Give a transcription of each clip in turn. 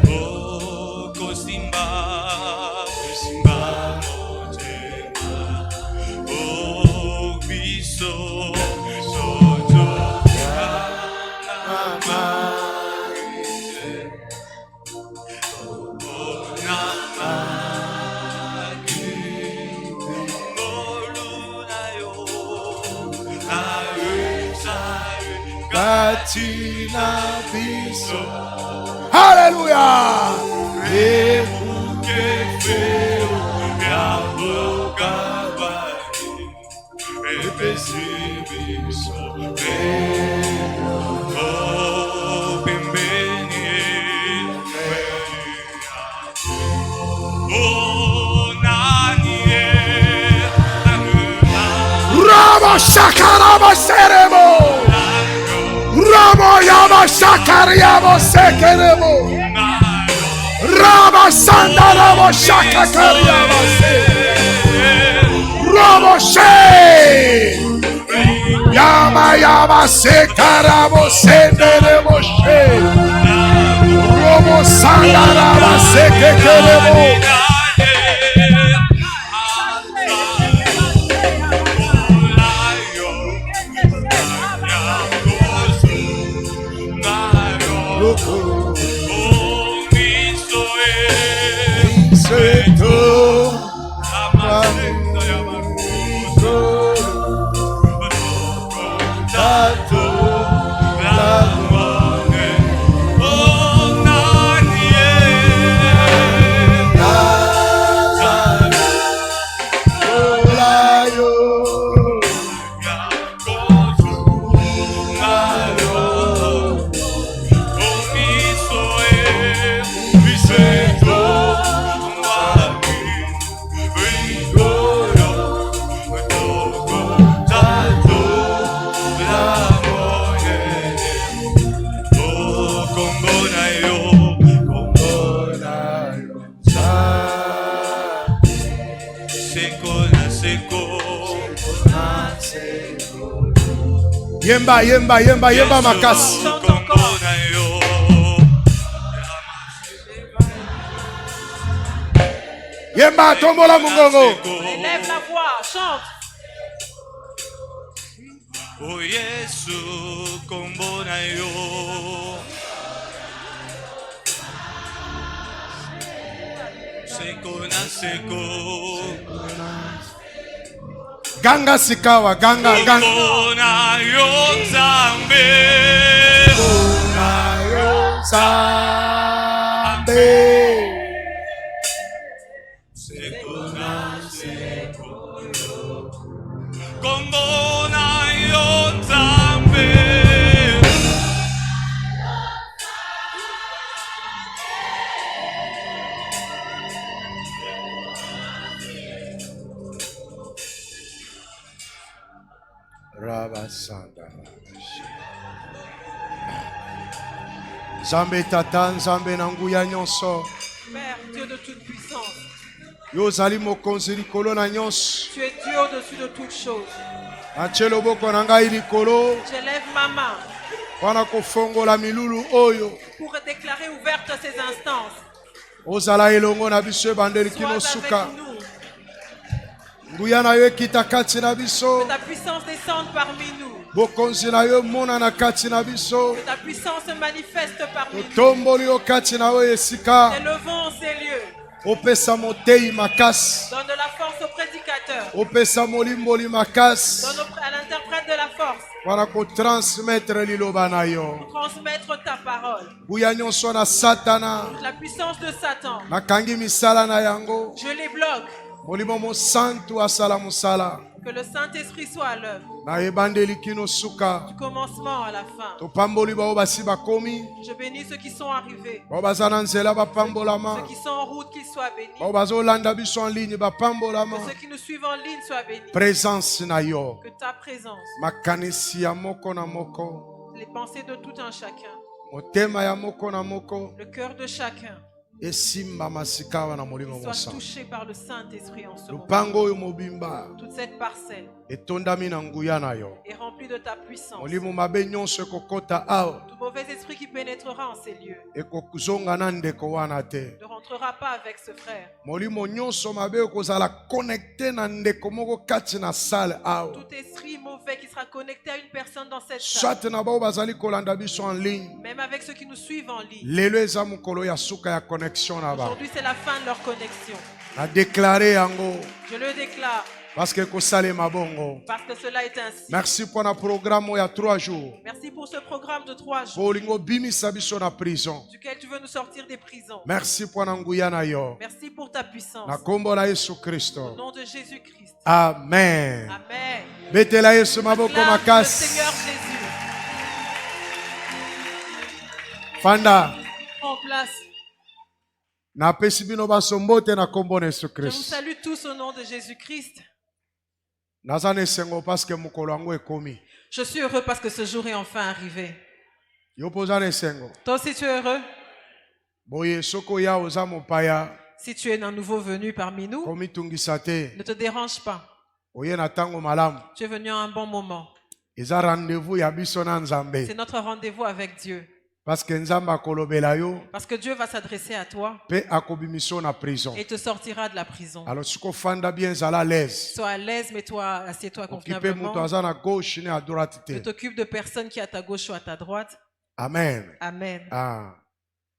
Oh, Kosimba, Kosimba, Motema. Oh, Biso, Sojo, Nama. Hallelujah. Rama Shakarama Seremo. Rama Yama Shakariamo Sekeremo. Rama Sandaramo Shakariamo Se. Rama She. Yama Yama Sekaramo Senderemo She. Rama Sandaramo Sekeremo. Yemba, yemba, yemba, yemba makasi. Yemba, tombola mungongo. Élève la voix, chante. Oh Yesu, kombo na yo. Seko na seko. Ganga sikawa, ganga, ganga. Kombo na yo Nzambe. Kombo na yo Nzambe. Seko na seko yo. Kombo na yo Nzambe. Rabasanda. Nzambe tata, Nzambe na nguya nyonso. Père, Dieu de toute puissance. Yo zali mokonzi likolo na nyonso. Tu es Dieu au-dessus de toutes choses. Atie loboko na ngai likolo. J'élève ma main Wana kofongola milulu oyo. pour déclarer ouverte ces instances. Ozala elongo na biso ebandeli kino Sois suka. avec nous. Nguya na yo ekita kati na biso. Que ta puissance descende parmi nous. Bokonzi na yo mona na kati na biso. Que ta puissance se manifeste parmi nous. Tomboli yo kati na yo esika. Élevons ces lieux. Opesa motei makasi. Donne de la force au prédicateur. Opesa molimboli makasi. Donne à l'interprète de la force. Wana kotransmettre liloba na yo. Pour transmettre ta parole. Nguya nyonso na satana. La puissance de Satan. Nakangi misala na yango. Je les bloque. Molimo mo santu asala musala. Que le Saint-Esprit soit à l'œuvre. Na ebandeli kino suka. Du commencement à la fin. Topamboli bao basi bakomi. Je bénis ceux qui sont arrivés. Bao bazana nzela bapambolama. Ceux qui sont en route, qu'ils soient bénis. Bao bazolanda biso en ligne bapambolama. Que ceux qui nous suivent en ligne soient bénis. Présence na yo. Que ta présence, Makanisi ya moko na moko. les pensées de tout un chacun, Motema ya moko na moko. le cœur de chacun, esimba masikawa na molimo Sois mosantu. touché par le Saint-Esprit en ce moment. Lupango oyo mobimba Toute cette parcelle etondami na nguya na yo. est remplie de ta puissance. Molimo mabe nyonso ekokota awa Tout mauvais esprit qui pénétrera en ces lieux ekozonga na ndeko wana te. ne rentrera pas avec ce frère. Molimo nyonso mabe ekozala connecté na ndeko moko kati na salle awa. Tout esprit mauvais qui sera connecté à une personne dans cette Soit salle, na bao bazali kolanda biso en ligne. même avec ceux qui nous suivent en ligne. Lelo eza mokolo ya suka ya connexion na ba. Aujourd'hui, c'est la fin de leur connexion. Na déclarer yango Je le déclare parce que kosalema bongo. parce que cela est ainsi. Merci pour un programme il y a 3 jours. Merci pour ce programme de 3 jours Bolingo bimisa biso na prison. duquel tu veux nous sortir des prisons. Merci pour nguya na yo. Merci pour ta puissance. Na kombo la Yesu Au Kristo. nom de Jésus-Christ. Amen. Amen. Betela Yesu maboko Acclame le makasi. Seigneur Jésus. Fanda. En place. Na pesi bino basombote na kombo na Yesu Je vous Kristo. salue tous au nom de Jésus-Christ. Naza na esengo parce que mokolo yango ekomi. Je suis heureux parce que ce jour est enfin arrivé. Yo poza na esengo. Toi aussi tu es heureux? Boye soko ya oza mopaya. Si tu es un nouveau venu parmi nous, Komitungisa te. ne te dérange pas. Oye na tango malamu. Tu es venu à un bon moment. Eza rendez-vous ya biso na Nzambe. C'est notre rendez-vous avec Dieu. Parce que Nzambe akolobela yo Parce que Dieu va s'adresser à toi pe akobimiso na prison. et te sortira de la prison. Alors siko fanda bien zala à l'aise. Sois à l'aise, mets-toi, assieds-toi Occupé convenablement. muto aza na gauche ni à droite Ne te. t'occupe de personne qui est à ta gauche ou à ta droite. Amen. Amen. Ah.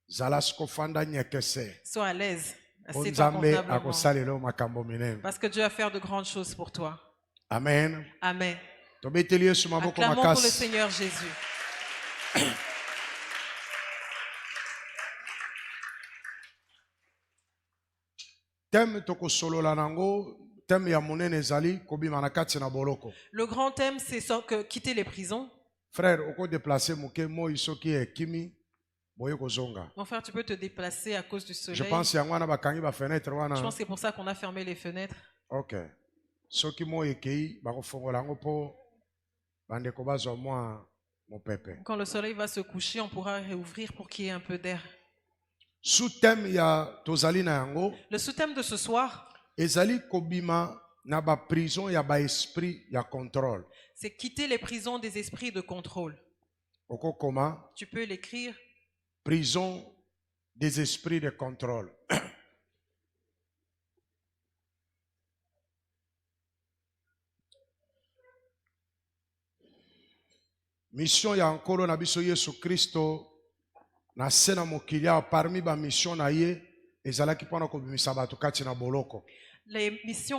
Zala siko fanda nyekese. Sois à l'aise. Po Assieds-toi Nzambe convenablement. akosalelo makambo minene. Parce que Dieu va faire de grandes choses pour toi. Amen. Amen. Tobeteli Yesu maboko Acclamons pour le makasi. Seigneur Jésus. Thème tokosolola nango, thème ya monene ezali kobima na kati na boloko. Le grand thème, c'est quitter les prisons. Frère, oko déplacer moke moi soki ekimi boye kozonga. Mon frère, tu peux te déplacer à cause du soleil. Je pense yango wana bakangi ba fenêtre Je wana. pense que c'est pour ça qu'on a fermé les fenêtres. OK. Soki moi ekei bakofongola yango po bandeko bazwa mwa mopepe. Quand le soleil va se coucher, on pourra réouvrir pour qu'il y ait un peu d'air. Sous-thème ya tozali na yango Le sous-thème de ce soir, ezali kobima na ba prison ya ba esprit ya contrôle. c'est quitter les prisons des esprits de contrôle. Oko koma Tu peux l'écrire. prison des esprits de contrôle. Mission ya nkolo na biso Yesu Kristo na sena mokili awa parmi ba mission na ye ezalaki mpona kobimisa bato kati na boloko.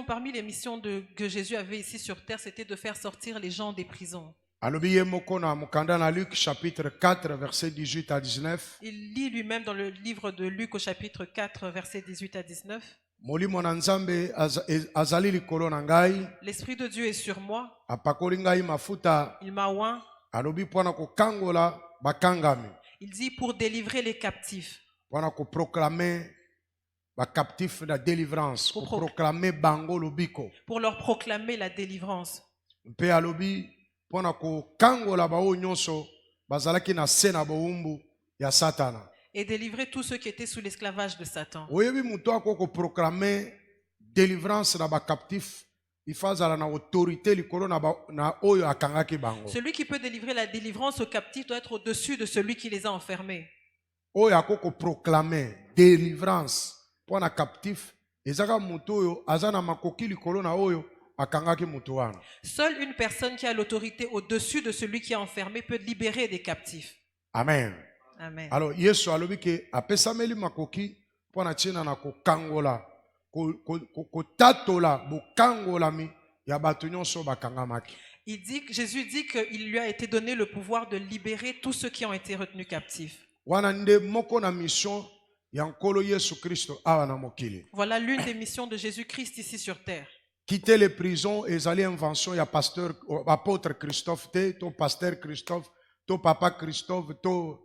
Parmi les missions que Jésus avait ici sur terre, c'était de faire sortir les gens des prisons. Alobi ye moko na mokanda na Luc chapitre 4 verset 18 à 19. Il lit lui-même dans le livre de Luc au chapitre 4, versets 18 à 19. Molimo na Nzambe azali likolo na ngai, L'Esprit de Dieu est sur moi. apakoli ngai mafuta, Il m'a oint. alobi mpona kokangola bakangami, Il dit pour délivrer les captifs. mpona koproclame bakaptif na délivrance, Pour koproclame bango lobiko. Pour leur proclamer la délivrance. Mpe alobi mpona kokangola baoyo nyonso bazalaki na se na bowumbu ya Satana. Et délivrer tous ceux qui étaient sous l'esclavage de Satan. Oyebi mutu ako koproclame délivrance na bakaptif, ifa azala na autorité likolo na oyo akangaki bango. Celui qui peut délivrer la délivrance aux captifs doit être au-dessus de celui qui les a enfermés. Oyo ako koproclame délivrance mpona captif ezaka mutu oyo aza na makoki likolo na oyo akangaki mutu wana. Seule une personne qui a l'autorité au-dessus de celui qui est enfermé peut libérer des captifs. Amen. Amen. Alors Yesu alobi ke apesameli makoki mpona ntina na kokangola kotatola bokangolami ya bato nyonso bakangamaki. Jésus dit qu'il lui a été donné le pouvoir de libérer tous ceux qui ont été retenus captifs. Wana nde moko na mission ya nkolo Yesu Kristo awa na mokili. Voilà l'une des missions de Jésus-Christ ici sur terre. Quitter les prisons ezali invention ya pasteur apôtre Christophe te to pasteur Christophe to papa Christophe to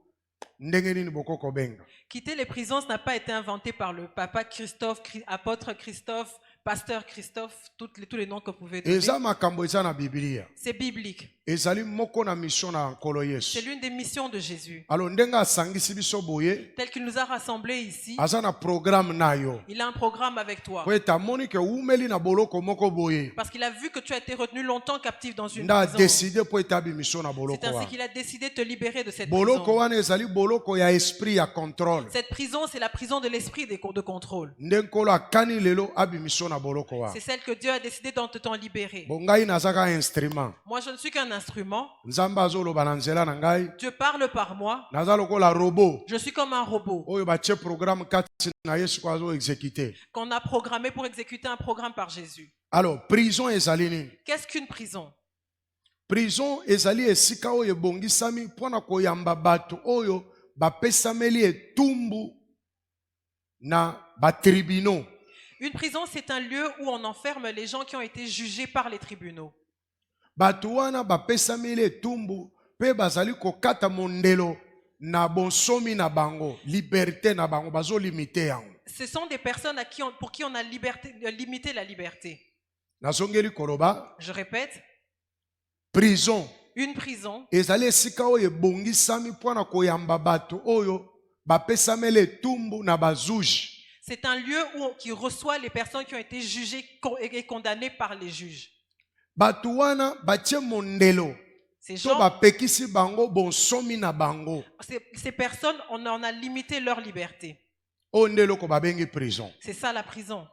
ndenge nini bokoko benga. Quitter les prisons, ce n'a pas été inventé par le papa Christophe, apôtre Christophe, pasteur Christophe, tous les noms que vous pouvez donner. Eza makambo eza na Biblia. C'est biblique. ezali moko na mission na nkolo C'est Yesu. l'une des missions de Jésus. Alors ndenge asangisi biso boye, Tel qu'il nous a rassemblés ici, aza na programme na yo. il a un programme avec toi. Po ete amoni ke umeli na boloko moko boye. Parce qu'il a vu que tu as été retenu longtemps captif dans une Nda prison. décidé po ete abimisho na C'est boloko ainsi wana. qu'il a décidé de te libérer de cette Boloko prison. wana ezali boloko ya esprit ya contrôle. Cette prison, c'est la prison de l'esprit de contrôle. Nde nkolo akani lelo abimisho na boloko wana. C'est celle que Dieu a décidé de t'en libérer. Bo ngai nazaka instrument. Moi, je ne suis qu'un instrument. Nzambe azoloba na nzela na ngai. Dieu parle par moi. Naza lokola robot. Je suis comme un robot Oyo batie programme kati na Yesu kwa zo exécuter. qu'on a programmé pour exécuter un programme par Jésus. Alors, prison ezali nini? Qu'est-ce qu'une prison? Prison ezali esika oyo ebongisami mpona koyamba bato oyo bapesameli etumbu na batribunaux. Une prison, c'est un lieu où on enferme les gens qui ont été jugés par les tribunaux. Bato wana bapesameli etumbu pe bazali kokata mondelo na bonsomi na bango, liberté na bango, bazo limité yango. Ce sont des personnes pour qui on a limité la liberté. Nazongeli koloba, Je répète, prison une prison, ezali esika oyo ebongisami mpona koyamba bato oyo bapesameli etumbu na bazuji. c'est un lieu qui reçoit les personnes qui ont été jugées et condamnées par les juges. Bato wana batie mondelo Ces to gens, bapekisi bango bonsomi na bango. ces personnes, on en a limité leur liberté. Oyo nde eloko babengi prison. C'est ça la prison.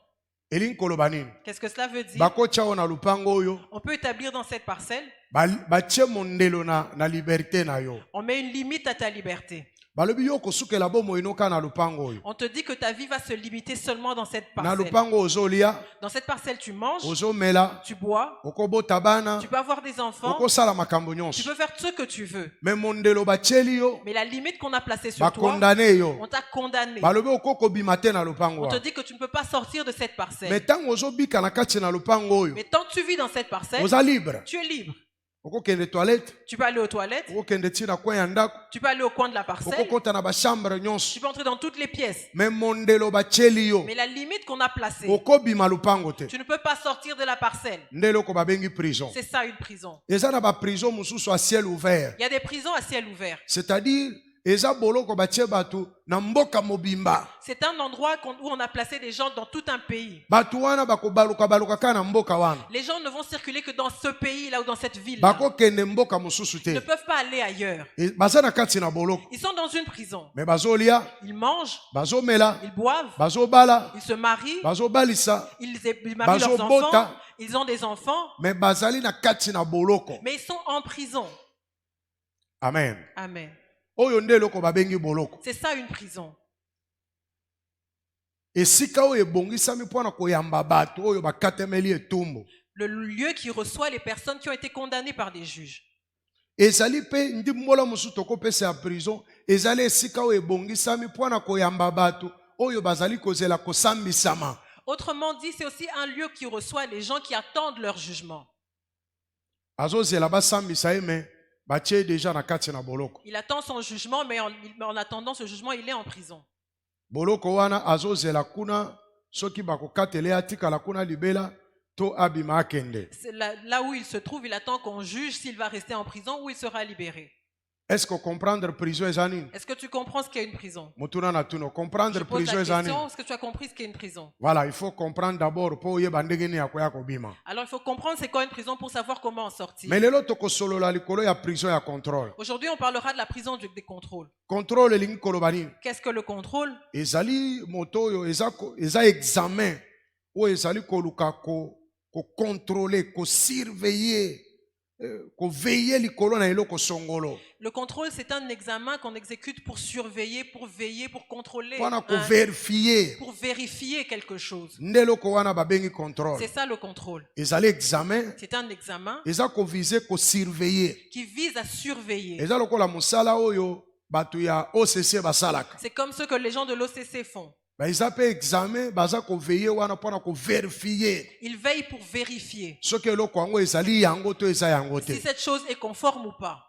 Elingi koloba nini? Qu'est-ce que cela veut dire? Bakotia oyo na lupango oyo On peut établir dans cette parcelle, batie mondelo na liberté na yo. on met une limite à ta liberté. Balobi yo kosukela bomoi noka na lupango oyo. On te dit que ta vie va se limiter seulement dans cette Na parcelle. lupango ozolia, Dans cette parcelle, tu manges, ozomela, tu bois, okobota bana, tu peux avoir des enfants, okosala makambo tu nyonso. peux faire ce que tu veux. Mais mondelo batieli yo, Mais la limite qu'on a placée sur toi, bakondane yo. on t'a condamné. Balobi okokobima te na lupango On te wana. dit que tu ne peux pas sortir de cette Mais parcelle. ntango ozobika na kati na lupango oyo, Mais tant que tu vis dans cette parcelle, oza libre. tu es libre. Okokende toilette, Tu peux aller aux toilettes, okokende ntina coin ya ndako, tu peux aller au coin de la parcelle, okokota na bachambre tu nyonso. peux entrer dans toutes les pièces. Mais mondelo batieli yo, Mais la limite qu'on a placée, okobima lupango te. tu ne peux pas sortir de la parcelle. Nde eloko babengi prison. C'est ça une prison. Eza na baprison mosusu à ciel ouvert. Il y a des prisons à ciel ouvert. C'est-à-dire eza boloko batie bato na mboka mobimba. C'est un endroit où on a placé des gens dans tout un pays. Bato wana bakobaluka kaka na mboka wana. Les gens ne vont circuler que dans ce pays-là ou dans cette ville. Bakokende mboka mosusu Ils ne te. peuvent pas aller ailleurs. Baza na kati na boloko. Ils sont dans une prison. Mais bazolia, Ils mangent, bazomela, ils boivent, bazobala, ils se marient, bazobalisa, ils marient leurs bazobota. enfants, ils ont des enfants, mais bazali na kati na boloko. mais ils sont en prison. Amen. Amen. Oyo nde eloko babengi boloko. C'est ça une prison. Esika oyo ebongisami mpona koyamba bato oyo bakatemeli etumbu. Le lieu qui reçoit les personnes qui ont été condamnées par des juges. Ezali pe ndimbola mosusu tokopesa ya prison, ezali esika oyo ebongisami mpona koyamba bato oyo bazali kozela kosambisama. Autrement dit, c'est aussi un lieu qui reçoit les gens qui attendent leur jugement. Azozela basambisa ye me batie déjà na kati na boloko. Il attend son jugement, mais en attendant ce jugement, il est en prison. Boloko wana azozela kuna soki bakokatele atikala kuna libela to abima akende. C'est là où il se trouve, il attend qu'on juge s'il va rester en prison ou il sera libéré. Est-ce que comprendre prison ezani? Est-ce que tu comprends ce qu'est une prison? Mutuna na tuno Je comprendre pose prison la ezani? question, est-ce que tu as compris ce qu'est une prison? Voilà, il faut comprendre d'abord po yeba ndenge ni yakoya kobima. Alors il faut comprendre c'est quoi une prison pour savoir comment en sortir. Mais lelo tokosolola likolo ya prison ya contrôle. Aujourd'hui, on parlera de la prison des contrôles. Contrôle elingi koloba nini? Qu'est-ce que le contrôle? Ezali moto oyo eza examen oyo ezali koluka ko contrôler, ko surveiller, ko veiller likolo na eloko songolo. Le contrôle, c'est un examen qu'on exécute pour surveiller, pour veiller, pour contrôler, Wana ko vérifier. pour vérifier quelque chose. Ndeloko wana babengi contrôle. C'est ça le contrôle. Ezali examen, C'est un examen eza ko viser ko surveiller. qui vise à surveiller. Eza lokola musala oyo batu ya OCC basalaka. C'est comme ce que les gens de l'OCC font. Ba eza pe examen baza ko veiller wana pona ko vérifier. Ils veillent pour vérifier Soki eloko yango ezali yango to eza yango te. si cette chose est conforme ou pas.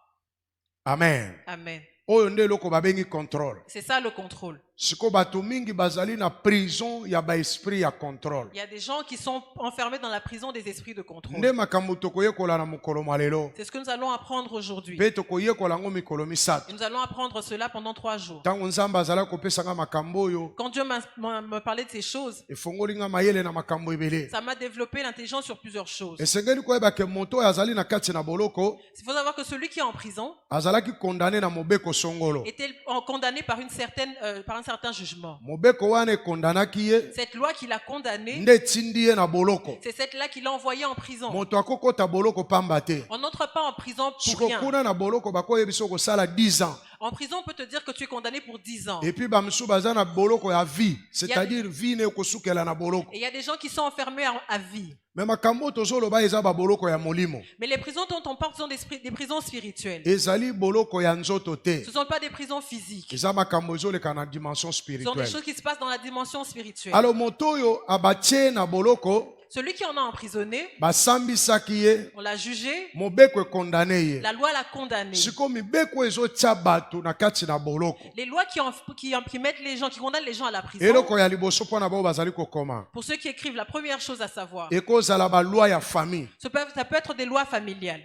Amen. Amen. Oyo nde eloko babengi contrôle. C'est ça le contrôle. siko bato mingi bazali na prison ya baesprit ya contrôle. Il y a des gens qui sont enfermés dans la prison des esprits de contrôle. Nde makambo tokoyekola na mokolo mwa lelo. C'est ce que nous allons apprendre aujourd'hui. Mpe tokoyekola yango mikolo Et misato. nous allons apprendre cela pendant 3 jours. Ntango nzambe azalaki kopesanga makambo oyo, Quand Dieu m'a parlé de ces choses, efongoli nga mayele na makambo ebele. ça m'a développé l'intelligence sur plusieurs choses. Esengeli koyeba ke moto oyo azali na kati na boloko, Il faut savoir que celui qui est en prison azalaki condamné na mobeko songolo. était condamné par un certain jugement. Mobeko wana ekondanaki ye, Cette loi qui l'a condamné, nde etindi ye na boloko. c'est cette-là qui l'a envoyé en prison. Moto akokota boloko pamba te. On n'entre pas en prison pour Siko rien. kuna na boloko bakoyebiso kosala 10 ans. En prison, on peut te dire que tu es condamné pour 10 ans. Et puis bamisu baza na boloko ya vie, c'est-à-dire vie ne kosukela na boloko. Et il y a des gens qui sont enfermés à vie. Mais makambo tozoloba eza ba boloko ya molimo. Mais les prisons dont on parle sont des prisons spirituelles. Ezali boloko ya nzoto te. Ce ne sont pas des prisons physiques. Eza makambo ezoleka na dimension Ce sont des spirituelle. choses qui se passent dans la dimension spirituelle. Alors moto oyo abatie na boloko, Celui qui en a emprisonné, basambisaki ye, on l'a jugé, mobeko ekondane ye. la loi l'a condamné. Siko mibeko ezotia bato na kati na boloko. Les lois qui mettent les gens, qui condamnent les gens à la prison, Eloko ya liboso mpona bao bazali kokoma. pour ceux qui écrivent, la première chose à savoir, Ekozala ba loi ya famille. ça peut être des lois familiales.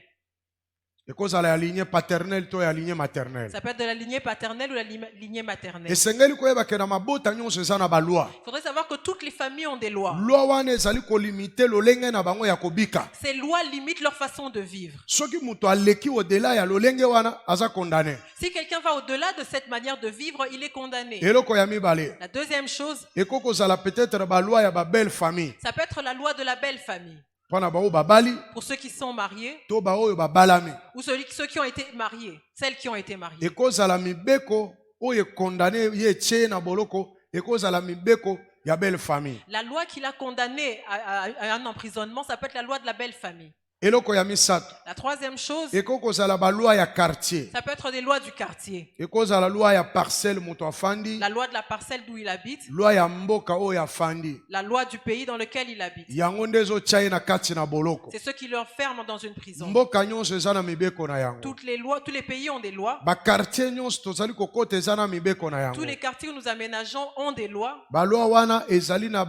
Ekozala ya lignée paternelle to ya lignée maternelle. Ça peut être de la lignée paternelle ou la lignée maternelle. Esengeli koyeba ke na mabota nyonso eza na ba loi. Il faudrait savoir que toutes les familles ont des lois. Loi wana ezali kolimite lolenge na bango ya kobika. Ces lois limitent leur façon de vivre. Soki muto aleki au-delà ya lolenge wana aza condamné. Si quelqu'un va au-delà de cette manière de vivre, il est condamné. Eloko ya mibale. La deuxième chose, Ekokozala peut-être ba loi ya ba belle famille. ça peut être la loi de la belle famille. Pona bao babali Pour ceux qui sont mariés to ba oyo babalami. ou ceux qui ont été mariés, celles qui ont été mariées. Ekozala mibeko oyo condamné ye tie na boloko. Ekozala mibeko ya belle famille. La loi qui l'a condamné à un emprisonnement, ça peut être la loi de la belle famille. Eloko ya misato. La troisième chose, Ekokozala ba loi ya quartier. ça peut être des lois du quartier. Ekozala loi ya parcelle muto afandi. La loi de la parcelle d'où il habite, Loi ya mboka oyo afandi. la loi du pays dans lequel il habite. Yango nde ezotia ye na kati na boloko. C'est ceux qui le ferment dans une prison. Mboka nyonso eza na mibeko na yango. Toutes les lois, tous les pays ont des lois. Bakartier nyonso tozali kokota eza na mibeko na yango. Tous les quartiers où nous aménageons ont des lois. Balwa wana ezali na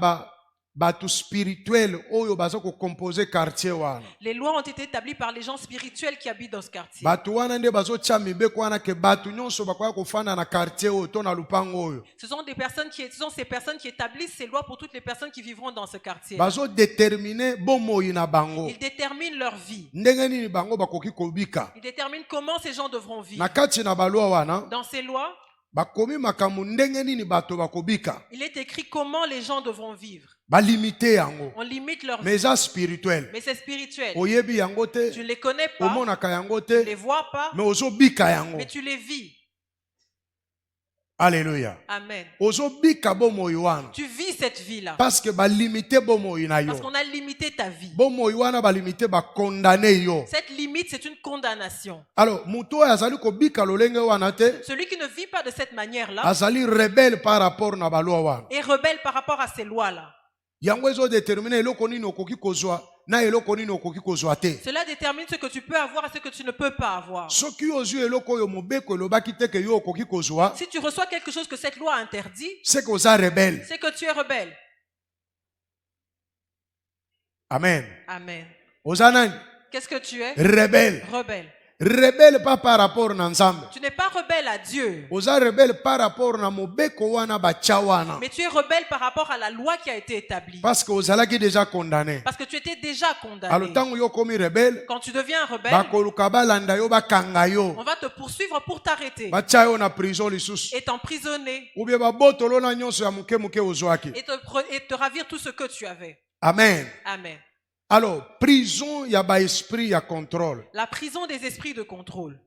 bato spirituel oyo baza kocompose quartier wana. Les lois ont été établies par les gens spirituels qui habitent dans ce quartier. Bato wana nde bazotia mibeko wana ke bato nyonso bakoya kofanda na quartier oyo to na lupango oyo. Ce sont ces personnes qui établissent ces lois pour toutes les personnes qui vivront dans ce quartier. Bazodetermine bomoi na bango. Ils déterminent leur vie. Ndenge nini bango bakoki kobika. Ils déterminent comment ces gens devront vivre. Na kati na balwa wana Dans ces lois, bakomi makambo ndenge nini bato bakobika. il est écrit comment les gens devront vivre. Balimite yango. On limite leur vie. Mais eza spirituel. Mais c'est spirituel. Oyebi yango te. Tu ne les connais pas, Omonaka yango tu ne te. les vois pas, Mais ozobika yango. mais tu les vis. Alléluia. Amen. Ozobika bomoi wana. Tu vis cette vie-là. Parce que balimite bomoi na Parce yo. qu'on a limité ta vie. Bomoi wana balimite bakondane yo. Cette limite, c'est une condamnation. Alors, muto oyo azali kobika lolenge wana te. Celui qui ne vit pas de cette manière-là Azali rebelle par rapport na balwa wana. est rebelle par rapport à ces lois-là. Yango ezodetermine eloko nini okoki kozwa na eloko nini okoki kozwa te. Cela détermine ce que tu peux avoir et ce que tu ne peux pas avoir. Soki ozwi eloko oyo mobeko elobaki te ke yo okoki kozwa, Si tu reçois quelque chose que cette loi interdit, c'est que oza rebelle. c'est que tu es rebelle. Amen. Amen. Oza nani? Qu'est-ce que tu es? Rebelle. Rebelle. Rebelle pas par rapport na nzambe. Tu n'es pas rebelle à Dieu, Oza rebelle par rapport na mobeko wana bacha wana. mais tu es rebelle par rapport à la loi qui a été établie. Parce que ozalaki déjà condamné. Parce que tu étais déjà condamné. Alors tango yo komi rebelle, Quand tu deviens un rebelle, bakoluka balanda yo bakanga yo. on va te poursuivre pour t'arrêter Bacha yo na prison lisusu. et t'emprisonner Ou bien babotolo na nyonso ya muke muke ozwaki. et te ravir tout ce que tu avais. Amen. Amen. Alors, prison ya ba esprit ya contrôle. La prison des esprits de contrôle.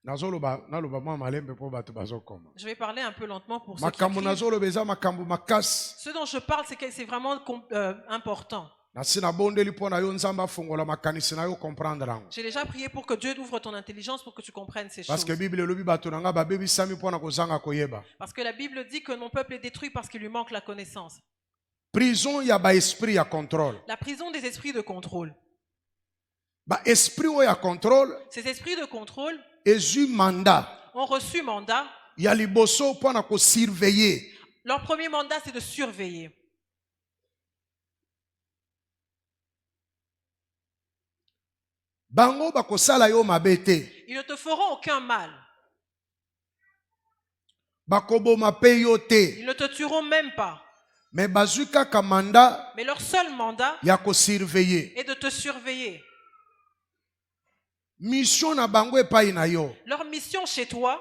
Nazoloba mwa malembe po bato bazokoma. Je vais parler un peu lentement pour ceux qui Makambo écrivent. nazoloba eza makambo makasi. Ce dont je parle, c'est que c'est vraiment important. Nasi na bondeli po na yo nzamba fongola makanisi na yo comprendre yango. J'ai déjà prié pour que Dieu ouvre ton intelligence pour que tu comprennes ces Parce choses. que Bible elobi bato nanga babebisami po na kozanga koyeba. Parce que la Bible dit que mon peuple est détruit parce qu'il lui manque la connaissance. Prison ya ba esprit ya contrôle. La prison des esprits de contrôle. Ba esprit oyo ya contrôle Ces esprits de contrôle ezui mandat ont reçu mandat. ya liboso mpona kosurveiller. Leur premier mandat, c'est de surveiller. Bango bakosala yo mabe te. Ils ne te feront aucun mal. Bakoboma pe yo te. Ils ne te tueront même pas. Mais bazwi kaka mandat Mais leur seul mandat ya kosurveiller. est de te surveiller. Mission na bango epai na yo Leur mission chez toi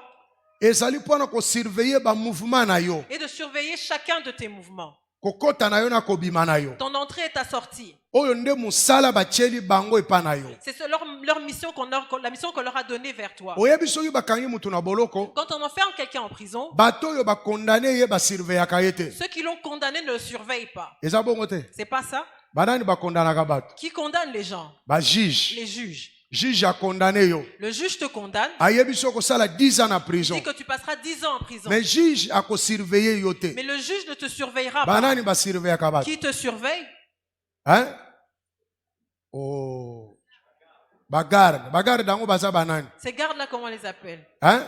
ezali mpona kosurveiller ba mouvement na yo, est de surveiller chacun de tes mouvements. kokota na yo na kobima na yo. Ton entrée et ta sortie. Oyo nde mosala batieli bango epai na yo. C'est leur mission la mission qu'on leur a donnée vers toi. Oyebi soki bakangi mutu na boloko, Quand on enferme quelqu'un en prison, bato oyo bakondane ye basurveillaka ye te. ceux qui l'ont condamné ne le surveillent pas. Eza bongo te. C'est pas ça? Banani bakondanaka bato? Qui condamne les gens? Bajuge. Les juges. Juge akondane yo. Le juge te condamne. Ayebi so kosala 10 ans na Il prison. dit que tu passeras 10 ans en prison. Mais juge akosurveiller yo te. Mais le juge ne te surveillera pas. Banani basurveillaka bato? Qui te surveille? Hein? Oh. Bagarde dango baza banani? Ces gardes-là, comment on les appelle? Hein?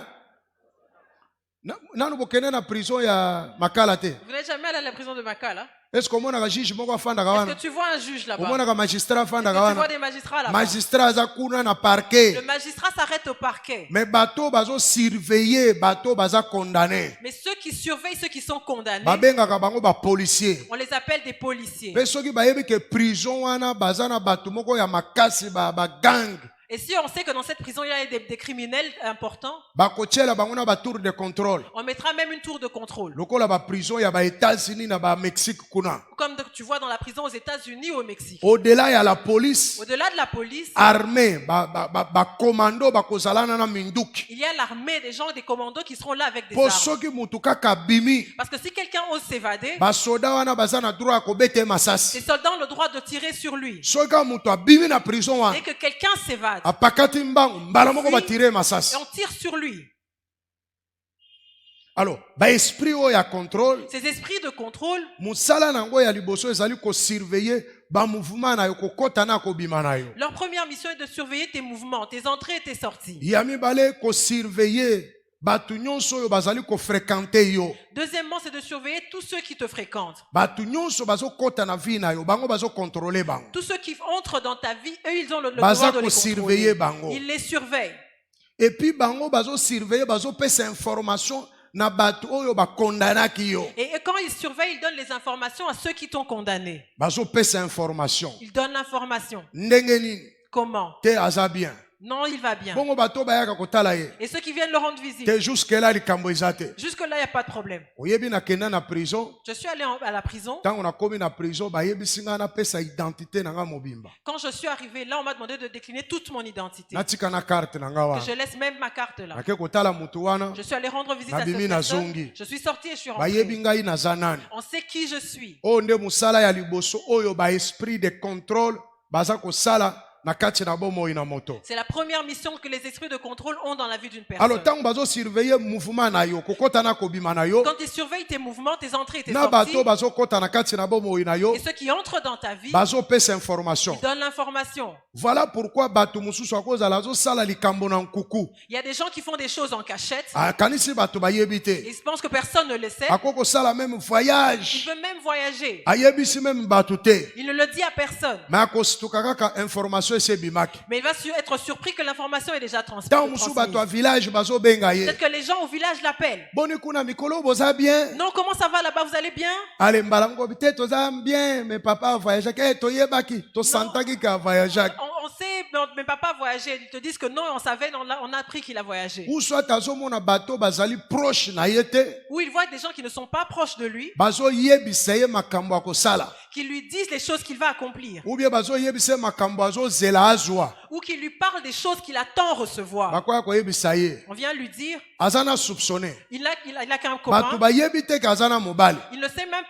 Nanu bokene na prison ya Makala te. Vous n'êtes jamais allé à la prison de Makala? Est-ce que omonaka juge moko afandaka Est-ce wana? que tu vois un juge là-bas? Omonaka magistrat Est-ce afandaka que tu vois wana? des magistrats là-bas? Magistrat aza kuna na parquet. Le magistrat s'arrête au parquet. Mais bato bazo surveiller, bato baza condamné. Mais ceux qui surveillent ceux qui sont condamnés, Babengaka bango ba policier. on les appelle des policiers. Mais soki bayebi ke prison wana baza na bato moko ya makasi ba gang. Et si on sait que dans cette prison, il y a des criminels importants, Bakotiela bango na ba tour de contrôle. on mettra même une tour de contrôle. Lokola ba prison ya ba États-Unis na ba Mexique kuna. Comme tu vois dans la prison aux États-Unis ou au Mexique. Au-delà ya la police, Au-delà de la police, armée, ba commando bakozalana na minduki. il y a l'armée des gens, des commandos qui seront là avec des Po armes. soki mutu kaka bimi, Parce que si quelqu'un ose s'évader, ba soda wana baza na droit ko bete les masasi. soldats ont le droit de tirer sur lui. Soki mutu abimi na prison wana, Dès que quelqu'un s'évade, apakati mbangu, mbala moko ba tirer et masasi. on tire sur lui. Alors, ba esprit oyo ya contrôle, Ces esprits de contrôle, musala nango ya liboso ezali ko surveiller ba mouvement na yo kokota na kobima na yo. leur première mission est de surveiller tes mouvements, tes entrées et tes sorties. Ya mibale ko surveiller batu nyonso oyo bazali ko fréquenter yo. Deuxièmement, c'est de surveiller tous ceux qui te fréquentent. Batu nyonso bazo kota na vie na yo, bango bazo contrôler bango. Tous ceux qui entrent dans ta vie, eux, ils ont le Baza devoir de ko les surveiller contrôler. bango. Ils les surveillent. Et puis bango bazo surveiller, bazo pesa information na batu oyo ba kondanaki yo. Et quand ils surveillent, ils donnent les informations à ceux qui t'ont condamné. Bazo pesa information. Ils donnent l'information. Ndenge nini? Comment? Te aza bien. Non, il va bien. Bongo bato bayaka kotala ye. Et ceux qui viennent leur rendre visite, Te jusque là likambo eza te. jusque-là, il n'y a pas de problème. Oyebi na kenda na prison. Je suis allé à la prison. Tango na komi na prison bayebisi nga na pesa identité na nga mobimba. Quand je suis arrivé là, on m'a demandé de décliner toute mon identité. Natika na carte na nga Que wana. je laisse même ma carte là. Nake kotala mutu wana. Je suis allé rendre visite à Nabimi cette na personne. zongi. Je suis sorti et je suis Bayebi rentré. ngai naza nani. On sait qui je suis. Oyo nde musala ya liboso oyo ba esprit de contrôle baza kosala na kati na bomoi na moto. C'est la première mission que les esprits de contrôle ont dans la vie d'une personne. Alors tango bazo surveiller mouvement na yo, kokota na kobima na yo. Quand ils surveillent tes mouvements, tes entrées et tes Na bato sorties, bazo kota na kati na bomoi na yo, et ceux qui entrent dans ta vie, bazo pesa information. ils donnent l'information. Voilà pourquoi bato mususu akozala zo sala likambo na nkuku. Il y a des gens qui font des choses en cachette. Akanisi bato bayebi te. Ils pensent que personne ne le sait. Akoko sala même Il voyage. peut même voyager. Ayebisi même bato te. Il ne le dit à personne. Mais akostuka kaka information ese bimaki. Mais il va être surpris que l'information est déjà Tango transmise. musu bato a village bazo benga ye. Peut-être que les gens au village l'appellent. Boni kuna mikolo boza bien. Non, comment ça va là-bas? Vous allez bien? Ale mbala ngo bite toza bien, mais papa voyage ke to yebaki, to santaki ka voyage. On sait, mais papa voyageait. Ils te disent que non, on savait, on a appris qu'il a voyagé. Ou soit azomona bato bazali proche na yete, Ou il voit des gens qui ne sont pas proches de lui, bazo yebisa ye makambo akosala. qui lui disent les choses qu'il va accomplir. Ou bien bazo yebisa makambo azo zela azwa. Ou qui lui parlent des choses qu'il attend recevoir. Bakoya ko yebisa ye. On vient lui dire, Azana soupçonné. il a qu'un Bato copain. bayebi te kazana mobali.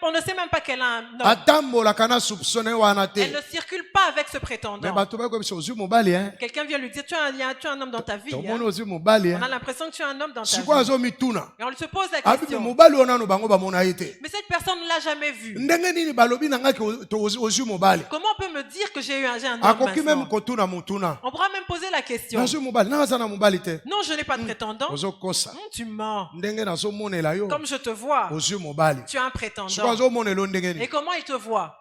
On ne sait même pas qu'elle a un homme. Atambola kana soupçonné wana te. Elle ne circule pas avec ce Mais prétendant. bato ba ko yebisa ozu mobali hein. Quelqu'un vient lui dire, tu as un homme dans ta vie. To hein. mono ozu mobali On a hein. l'impression que tu as un homme dans ta Siko vie. azo mituna. Et on se pose la Abi question. mobali ona no bango ba mona yete. Mais cette personne ne l'a jamais vu. Ndenge nini balobi na nga oyebisaki ozwi mobali Comment on peut me dire que j'ai un homme akoki même maintenant? kotuna mutuna On pourra même poser la question. nazwi mobali naza na mobali te Non, je n'ai pas de prétendant. ozokosa Tu mens. ndenge nazomonela yo Comme je te vois, ozwi mobali tu as un siko prétendant. azomonela yo ndenge Et nini comment il te voit?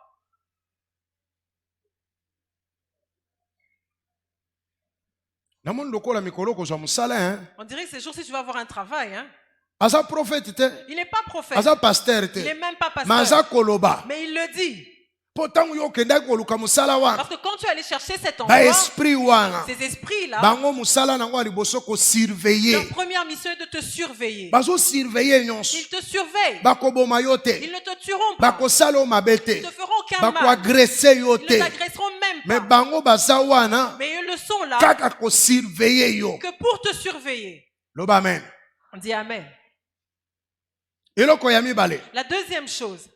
namoni lokola mikolo kozwa mosala hein? On dirait que ces jours-ci, tu vas avoir un travail. Hein? aza prophète te Il n'est pas prophète. aza pasteur Il n'est te même pas mais aza pasteur. koloba Mais il le dit. mpo ntango yo okendaki koluka mosala wana Parce que quand tu es allé chercher cet endroit, baesprit wana ces esprits-là, bango mosala nango ya liboso kosurveille leur première mission est de te surveiller. bazosurveille nyonso Ils te surveillent. bakoboma yo te Ils ne te tueront pas. bakosala yo mabe te Ils ne te feront aucun mal. bakoagrese yo Ils ne te t'agresseront même mais pas. bango baza wana Mais ils le sont là kaka kosurveille yo que pour te surveiller. loba amen On dit Amen. eloko ya mibale La deuxième chose,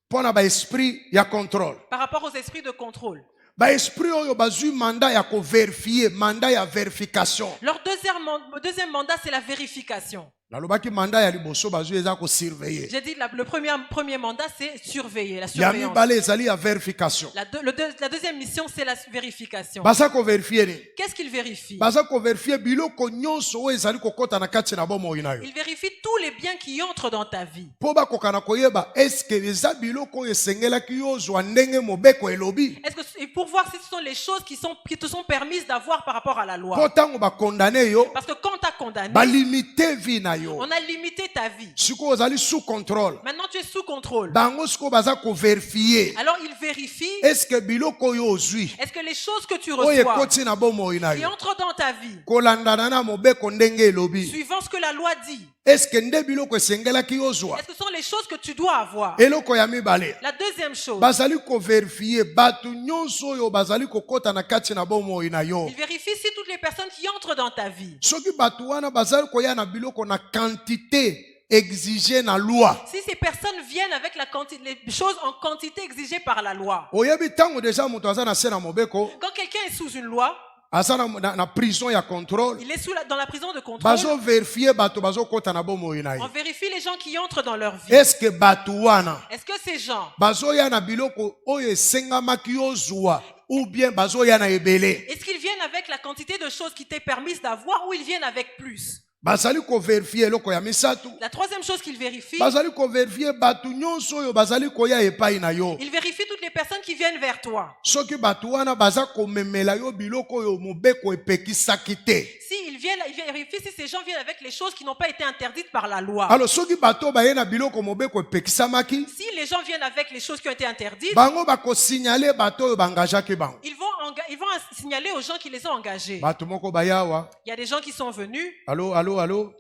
mpo na baesprit ya contrôle par rapport aux esprits de contrôle. baesprit oyo bazwi mandat ya koverifie mandat ya verification Leur deuxième mandat, c'est la vérification. nalobaki mandat ya liboso bazwi eza kosurveille J'ai dit le premier mandat, c'est surveiller, la ya surveillance. mibale ezali ya verification La deuxième mission, c'est la vérification. baza koverifie nini Qu'est-ce qu'il vérifie? baza koverifie biloko nyonso oyo ezali kokɔta na kati na bomoi na yo Il vérifie tous les biens qui entrent dans ta vie. mpo bakoka na koyeba eske eza biloko oyo esengelaki yo ozwa ndenge mobeko elobi Est-ce que, et pour voir si ce sont les choses qui te sont permises d'avoir par rapport à la loi. mpo ntango bakondane yo Parce que quand tu as condamné, balimite vi na yo on a limité ta vie. sikoyo ozali sous contrôle Maintenant, tu es sous contrôle. bango sikoyo baza koverifie Alors, il vérifie, eske biloko oyo ozwi est-ce que les choses que tu oyo reçois, ekoti na bomoi na qui yo entrent dans ta vie, kolandana na mobeko ndenge elobi suivant ce que la loi dit, eske nde biloko esengelaki ozwa est-ce que ce sont les choses que tu dois avoir? eloko ya mibale La deuxième chose, bazali koverifie bato nyonso oyo bazali kokɔta na kati na bomoi na yo il vérifie si toutes les personnes qui entrent dans ta vie, soki bato wana bazali koya na biloko na quantité exige na loi si ces personnes viennent avec les choses en quantité exigée par la loi. oyebi ntango deja moto aza na se na mobeko Quand quelqu'un est sous une loi, aza na prison ya contrôle il est dans la prison de contrôle, bazoverifie bato bazokɔta na bomoi na ye on vérifie les gens qui entrent dans leur vie. eske bato wana Est-ce que ces gens, bazoya na biloko oyo esengamaki ozwa ou bien bazoya na ebele est-ce qu'ils viennent avec la quantité de choses qui t'est permise d'avoir ou ils viennent avec plus? bazali koverifie eloko ya misato La troisième chose qu'il vérifie, bazali koverifie bato nyonso oyo bazali koya epai na yo il vérifie toutes les personnes qui viennent vers toi. soki bato wana baza komemela yo biloko oyo mobeko epekisaki te Si ils vérifie si ces gens viennent avec les choses qui n'ont pas été interdites par la loi. alors soki bato baye na biloko mobeko epekisamaki Si les gens viennent avec les choses qui ont été interdites, bango bakosignale bato oyo bangajaki bango ils vont signaler aux gens qui les ont engagés. bato moko bayawa Il y a des gens qui sont venus. alo Allô?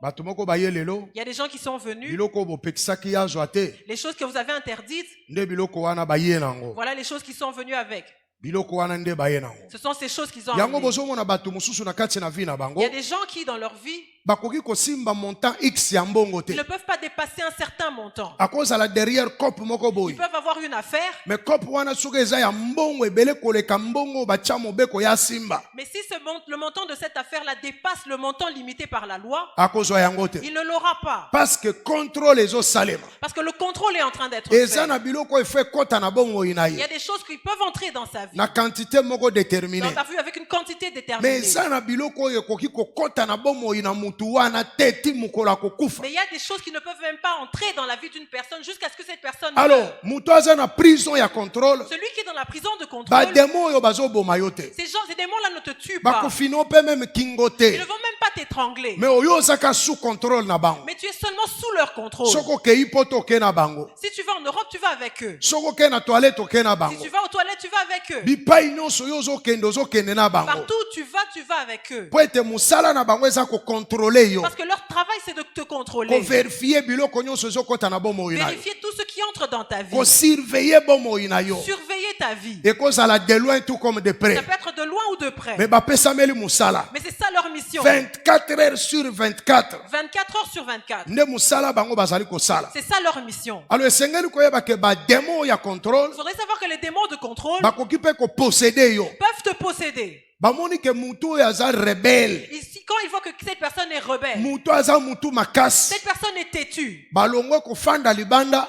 bato moko baye lelo Il y a des gens qui sont venus. biloko oyo bopekisaki yazwa te Les choses que vous avez interdites, nde biloko wana baye nango voilà les choses qui sont venues avec. biloko wana nde baye nango Ce sont ces choses qu'ils ont yango amenées. bozomona bato mosusu na kati na vi na Il bango y a des gens qui, dans leur vie, bakoki kosimba montant x ya mbongo te ils ne peuvent pas dépasser un certain montant. akozala derrière cope moko Ils boye peuvent avoir une affaire, mais cope wana soki eza ya mbongo ebele koleka mbongo batya mobeko ya simba mais si le montant de cette affaire-là dépasse le montant limité par la loi, akozwa yango te il ne l'aura pas. parce que contrôle ezosalema Parce que le contrôle est en train d'être eza fait. na biloko efe ekɔta na bomoi na Il y a ye des choses qui peuvent entrer dans sa vie, na quantité moko déterminée dans ta vie avec une quantité mais déterminée. eza na biloko oyo ekoki kokɔta na bomoi na mutu wana te ti mokolo akokufa Mais il y a des choses qui ne peuvent même pas entrer dans la vie d'une personne jusqu'à ce que cette personne alors meure. mutu aza na prison ya contrôle Celui qui est dans la prison de contrôle, bademo oyo bazoboma yo te ces démons-là ne te tuent pas. bakofino mpe meme kingo Ils te ne vont même pas t'étrangler. mais oyo ozaka sous contrôle na bango Mais tu es seulement sous leur contrôle. soki okei mpo toke na bango Si tu vas en Europe, tu vas avec eux. soki okei na toilette oke na Si bango tu vas aux toilettes, tu vas avec eux. bipai nyonso oyo ozokende na bango Partout où tu vas avec eux. mpo ete mosala na bango eza kokontrole yo Parce que leur travail, c'est de te contrôler. koverifie biloko nyonso ezokɔta na bomoi na yo Vérifier tout ce qui entre dans ta vie. kosurveille bomoi na yo Surveiller ta vie. ekozala de loin tout comme de Ça près peut être de loin ou de près. mais bapesameli mosala Mais c'est ça leur mission. 24 heures sur 24 24 heures sur 24. nde mosala bango bazali kosala C'est ça leur mission. alors esengeli koyeba ke bademo ya contrôle Il faudrait savoir que les démons de contrôle bakoki mpe koposede yo peuvent te posséder. bamoni ke mutu oyo aza rebele Ici, quand ils voient que que cette personne est rebelle. mutu aza mutu makasi Cette personne est têtue. balongwe kofanda libanda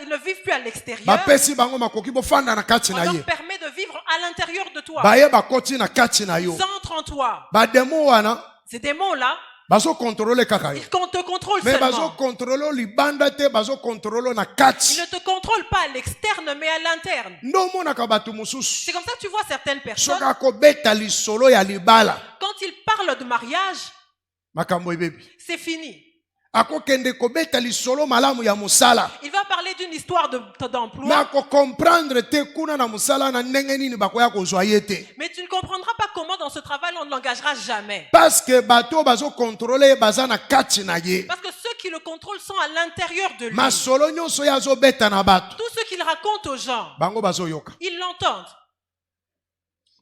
Ils ne vivent plus à l'extérieur. bapesi bango makoki bofanda na kati On na leur ye permet de vivre à l'intérieur de toi. baye bakoti na kati na yo Ils entrent en toi. bademo wana Ces démons-là, bazokontrole kaka yo ils te contrôlent me seulement. bazokontrole libanda te bazokontrole na Ils kati ne te contrôlent pas à l'externe, mais à l'interne. nde omonaka bato mosusu C'est comme ça que tu vois certaines personnes, soki akobeta lisolo ya libala quand ils parlent de mariage, makambo ebebi c'est fini. akokende kobeta lisolo malamu ya mosala Il va parler d'une histoire me d'emploi, akokomprendre te kuna na mosala na ndenge nini bakoya kozwa ye te mais tu ne comprendras pas comment dans ce travail on ne l'engagera jamais. parce que bato bazokontrole ye baza na kati na ye Parce que ceux qui le contrôlent sont à l'intérieur de lui. masolo nyonso ye azobeta na bato Tout ce qu'il raconte aux gens, bango bazoyoka ils l'entendent.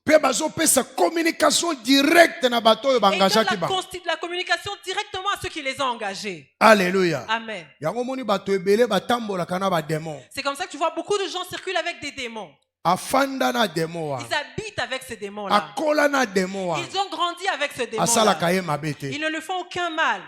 mpe bazopesa communication directe na bato oyo Et ils donnent baengajaki bango la communication directement à ceux qui les ont engagés. alleluya Amen. yango moni bato ebele batambolaka na bademon C'est comme ça que tu vois beaucoup de gens circulent avec des démons. afanda na demo Ils wana habitent avec ces démons-là. akola na demo wana Ils ont grandi avec ce démon-là. asalaka ye mabe te Ils ne lui font aucun mal.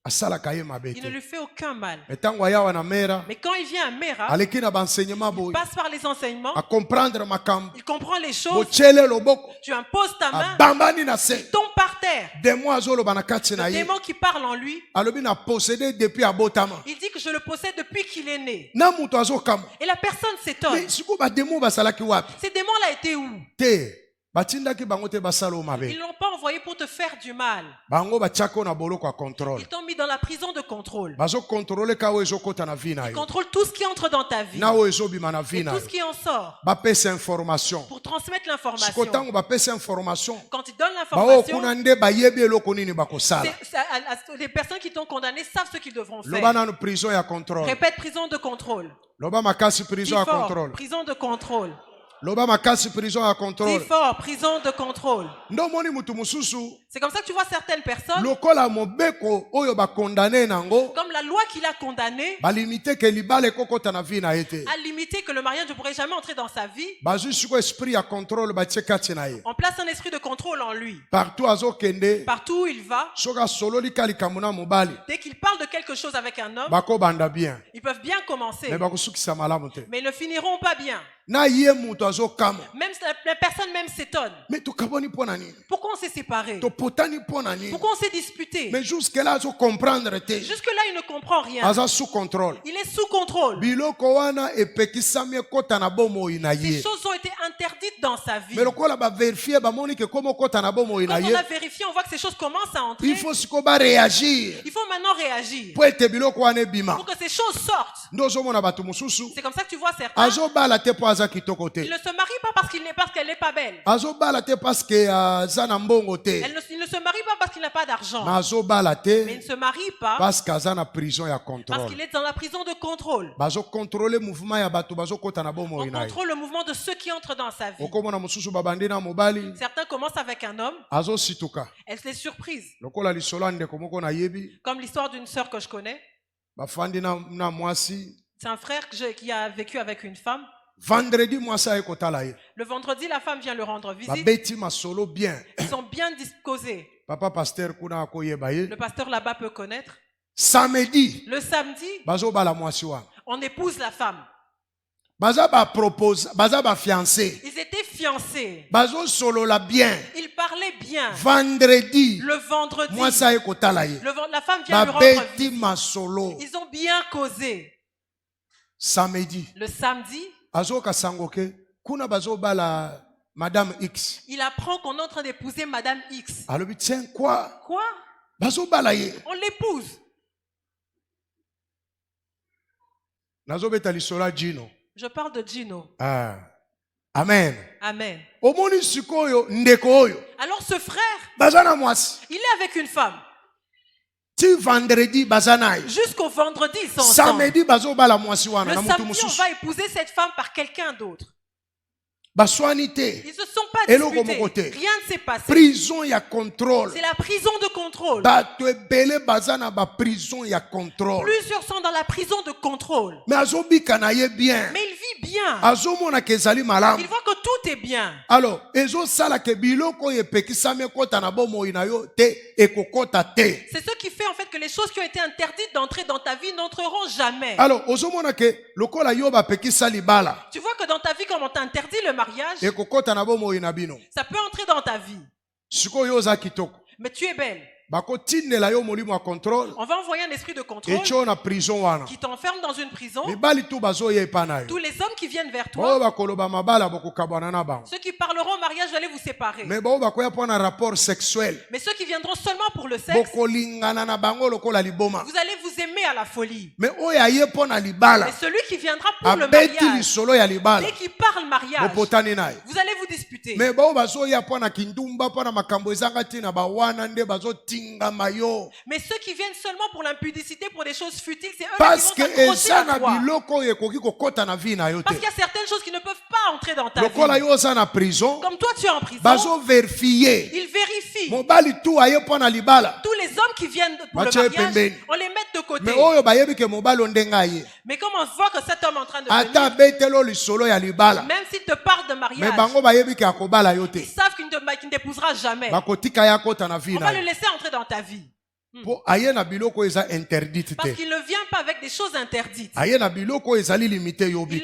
asalaka ye mabe Il ne te lui fait aucun mal. ntango aya wana mera Mais quand il vient à Mera, aleki na baenseignement il boye passe par les enseignements, akomprendre makambo il comprend les choses, botyele loboko tu imposes ta main, abambani na se il tombe par terre. demo azoloba na kati na Le ye démon qui parle en lui, alobi na possédé depuis abotama il dit que je le possède depuis qu'il est né. na moto azokama Et la personne s'étonne. me sikoyo bademo basalaki wapi Ces démons-là étaient où? te batindaki bango te basala oyo Ils mabe ne l'ont pas envoyé pour te faire du mal. bango batiaki oyo na boloko ya contrôle Ils t'ont mis dans la prison de contrôle. bazokontrole ka oyo ezokɔta na vi na Ils yo contrôlent tout ce qui entre dans ta vie na oyo ezobima na vi et na tout yo ce qui en sort bapesa information pour transmettre siko l'information. ntango bapesa information Quand ils donnent baoyo l'information, kuna nde bayebi eloko nini bakosala les personnes qui t'ont condamné savent ce qu'ils devront loba faire. nanu prison ya contrôle Répète, prison de contrôle. loba makasi Dis prison ya fort, contrôle prison de contrôle. loba makasi prison ya Dis contrôle fort, prison de contrôle. nde omoni mutu mosusu C'est comme ça que tu vois certaines personnes, lokola mobeko oyo bakondane nango comme la loi qu'il a condamnée, balimite ke libala ekokɔta na vi na ye te a limité que le mariage ne pourrait jamais entrer dans sa vie. bazwi sikoyo esprit ya contrôle batie kati na ye On place un esprit de contrôle en lui. partout azokende Partout où il va, soki asololi ka likambo na mobali dès qu'il parle de quelque chose avec un homme, bakobanda bien ils peuvent bien commencer, me bakosukisa malamu te mais ils ne finiront pas bien. na ye mutu azokama Même la personne même s'étonne. me tokaboni mpo na nini Pourquoi on s'est séparés? topotani mpo na nini Pourquoi on s'est disputé? mais jusque là azocomprendre te Jusque-là, il ne comprend rien. aza sous contrôle Il est sous contrôle. biloko wana epekisami ekɔta na bomoi na Ces ye choses ont été interdites dans sa vie. me lokola baverifie bamoni ke komi okɔta na bomoi na Quand on ye a vérifié, on voit que ces choses commencent à entrer. il faut sikoyo bareagir Il faut maintenant réagir mpo ete biloko wana ebima pour que ces choses sortent. nde ozomona bato mosusu C'est comme ça que tu vois certains. azobala te mpo aza kitoko te Ils ne se marient pas parce qu'elle n'est pas belle. azobala te parceke aza na mbongo te Il ne se marie pas parce qu'il n'a pas d'argent. me azobala Mais il te ne se marie pas parceke aza na prison ya parce contrôle qu'il est dans la prison de contrôle. bazokontrole mouvement ya bato bazokɔta na On bomoi na ye contrôle le mouvement de ceux qui entrent dans sa vie. okomona mosusu babandi na mobali Certains commencent avec un homme. azosituka Elle se les surprise. lokola lisolo ya ndeko moko nayebi Comme l'histoire d'une sœur que je connais. bafandi na mwasi C'est un frère qui a vécu avec une femme. vendredi mwasi aye kotala ye Le vendredi, la femme vient le rendre visite. babeti masolo bien Ils sont bien disposés. papa paster kuna akoyeba ye Le pasteur là-bas peut connaître. samedi Le samedi, bazobala mwasi wana on épouse la femme. baza bapropose baza bafiance Ils étaient fiancés. bazosolola bien Ils parlaient bien. vendredi Le vendredi, mwasi aye kotala ye la femme vient lui rendre babeti visite. masolo Ils ont bien causé. samedi Le samedi, azoka sango ke kuna bazobala madame x il apprend qu'on est en train d'épouser Madame X. alobi tiens quoi Quoi? bazobala ye On l'épouse. nazobeta lisolo ya jino Je parle de Gino. ah. amen Amen. omoni sikoyo ndeko oyo Alors ce frère, baza na mwasi il est avec une femme. ti vendredi baza na ye Jusqu'au vendredi, ils sont ensemble. samedi bazobala mwasi wana Le na mutu samedi, on mosusu va épouser cette femme par quelqu'un d'autre. baswani te. Ils ne se sont pas Eloko moko te. disputés. Rien ne s'est passé. Prison ya contrôle. C'est la prison de contrôle. Bato ebele baza na ba prison ya contrôle. Plusieurs sont dans la prison de contrôle. Mais azobika na ye bien. Mais il vit bien. Azomona ke ezali malamu. Il voit que tout est bien. Alors, ezosala ke biloko oyo epekisami ekota na bomoi na yo te ekokota te. C'est ce qui fait en fait que les choses qui ont été interdites d'entrer dans ta vie n'entreront jamais. Alors, ozomona ke lokola yo bapekisa libala Tu vois que dans ta vie, comme on t'a interdit le mariage, ekokota na bomoi na bino. ça peut entrer dans ta vie. Sikoyo yo oza kitoko. Mais tu es belle. Bakotindela yo molimo ya contrôle. On va envoyer un esprit de contrôle Etio na prison wana. qui t'enferme dans une prison. Mibali tu bazoya epa na yo. Tous les hommes qui viennent vers Bao toi, bakoloba mabala bokokabwana na bango. ceux qui parleront au mariage, vous allez vous séparer. Mais bao bakoya po na rapport sexuel. Mais ceux qui viendront seulement pour le sexe, Bokolingana na bango lokola liboma. vous allez vous aimer à la folie. Mais oyo aye po na libala. Mais celui qui viendra pour le Abeti mariage, lisolo ya libala. dès qu'il parle mariage, Bopotani naye. vous allez vous disputer. Mais bao bazoya po na kindumba po na makambo ezanga tina bawana nde bazotingama yo. Mais ceux qui viennent seulement pour l'impudicité, pour des choses futiles, c'est eux Parce qui que vont s'accrocher eza à na toi. biloko oyo ekoki kokota na vie na yo Parce te. qu'il y a certaines choses qui ne peuvent pas entrer dans ta Lokola vie. yo oza na prison, Comme toi, tu es en prison, bazo vérifier. ils vérifient. Mobali tu aye po na libala. Tous les hommes qui viennent pour le Mathieu mariage, pembeni. on les met de côté. Mais oyo bayebi ke mobali ondenga aye. Mais comme on voit que cet homme est en train de Ata venir, betelo lisolo ya libala. même s'il te parle de Mais mariage, bango bayebi ke akobala yo te. ils savent qu'il ne t'épousera jamais. Bakotika ya kota na vie On na va le yo. laisser entrer dans ta vie. Po aye na biloko eza interdite Parce te. qu'il ne vient pas avec des choses interdites. Aye na biloko ezali limité yobi.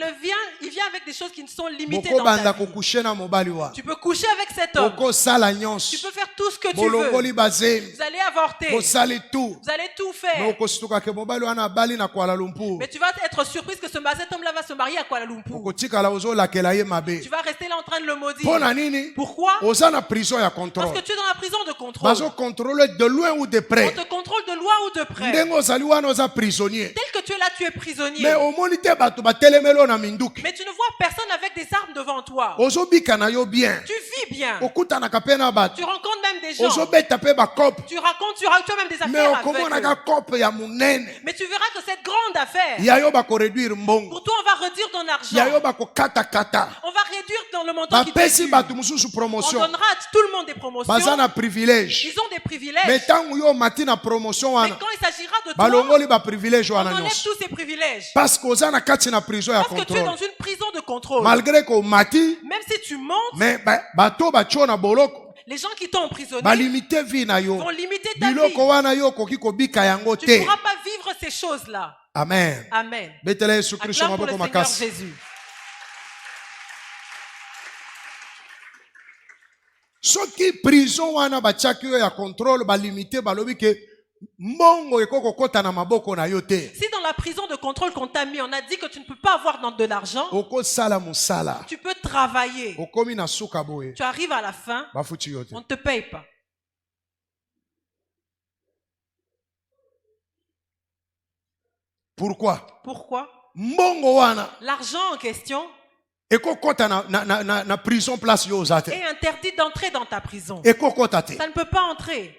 Il vient avec des choses qui sont limitées Boko dans ta banda vie. kokushe na mobali wa. Tu peux coucher avec cet homme. Oko sala Tu nyonso. peux faire tout ce que tu veux. Bolongoli bazemi. Vous allez avorter. Bosali tout. Vous allez tout Mais faire. okostuka ke mobali wana bali na Kuala Lumpur. Mais tu vas être surprise que cet homme-là va se marier à Kuala Lumpur. Okotikala ozolakela ye mabe. Tu vas rester là en train de le maudire. Pona nini? Pourquoi? Oza na prison ya Parce contrôle. que tu es dans la prison de contrôle. Bazo contrôler de loin ou de On près. te contrôle de loin ou de près. Ndenge ozali wana oza prisonnier. Tel que tu es là, tu es prisonnier. Mais omoni te bato batelemelo na minduki. Mais tu ne vois personne avec des armes devant toi. Ozobika na yo bien. Tu vis bien. Okutanaka pe na bato. Tu rencontres même des gens. Ozobeta pe bakope. Tu as même des Mais affaires avec okomonaka eux. kope ya munene. Mais tu verras que cette grande affaire, Ya yo bakoreduire mbongo. pour toi, on va réduire ton Ya yo argent. bakokatakata. On va réduire dans le montant qui t'est Bapesi dû. bato mosusu On promotion. donnera à tout le monde des promotions. Baza na privilège. Ils ont des Mais privilèges. tangu yo mati na promotion Mais wana. quand il s'agira de toi, Balongoli ba privilège on wana enlève nyonso. tous ces privilèges. Parce que oza na kati na prison ya Parce que tu es dans contrôle. une prison de contrôle. Malgré ko mati, Même si tu montes, mais bato batio na boloko. les gens qui t'ont emprisonné Balimite vie na yo. vont limiter ta vie. Biloko wana yo koki kobika yango Tu te. ne pourras pas vivre ces choses-là. Amen. Amen. Betela Yesu Kristo Acclame pour le maboko Seigneur makasi. Jésus. Soki prison wana batiaki yo ya contrôle balimite balobi ke mbongo ekoko kota na maboko na yo te. Si dans la prison de contrôle qu'on t'a mis, on a dit que tu ne peux pas avoir de l'argent, Oko sala musala. tu peux travailler. Okomi na suka boye. Tu arrives à la fin, Bafuti yo te. on ne te paye pas. Pourquoi? Pourquoi? Mbongo wana L'argent en question ekokota na prison place yo ozate. est interdit d'entrer dans ta prison. Ekokota te. Ça ne peut pas entrer.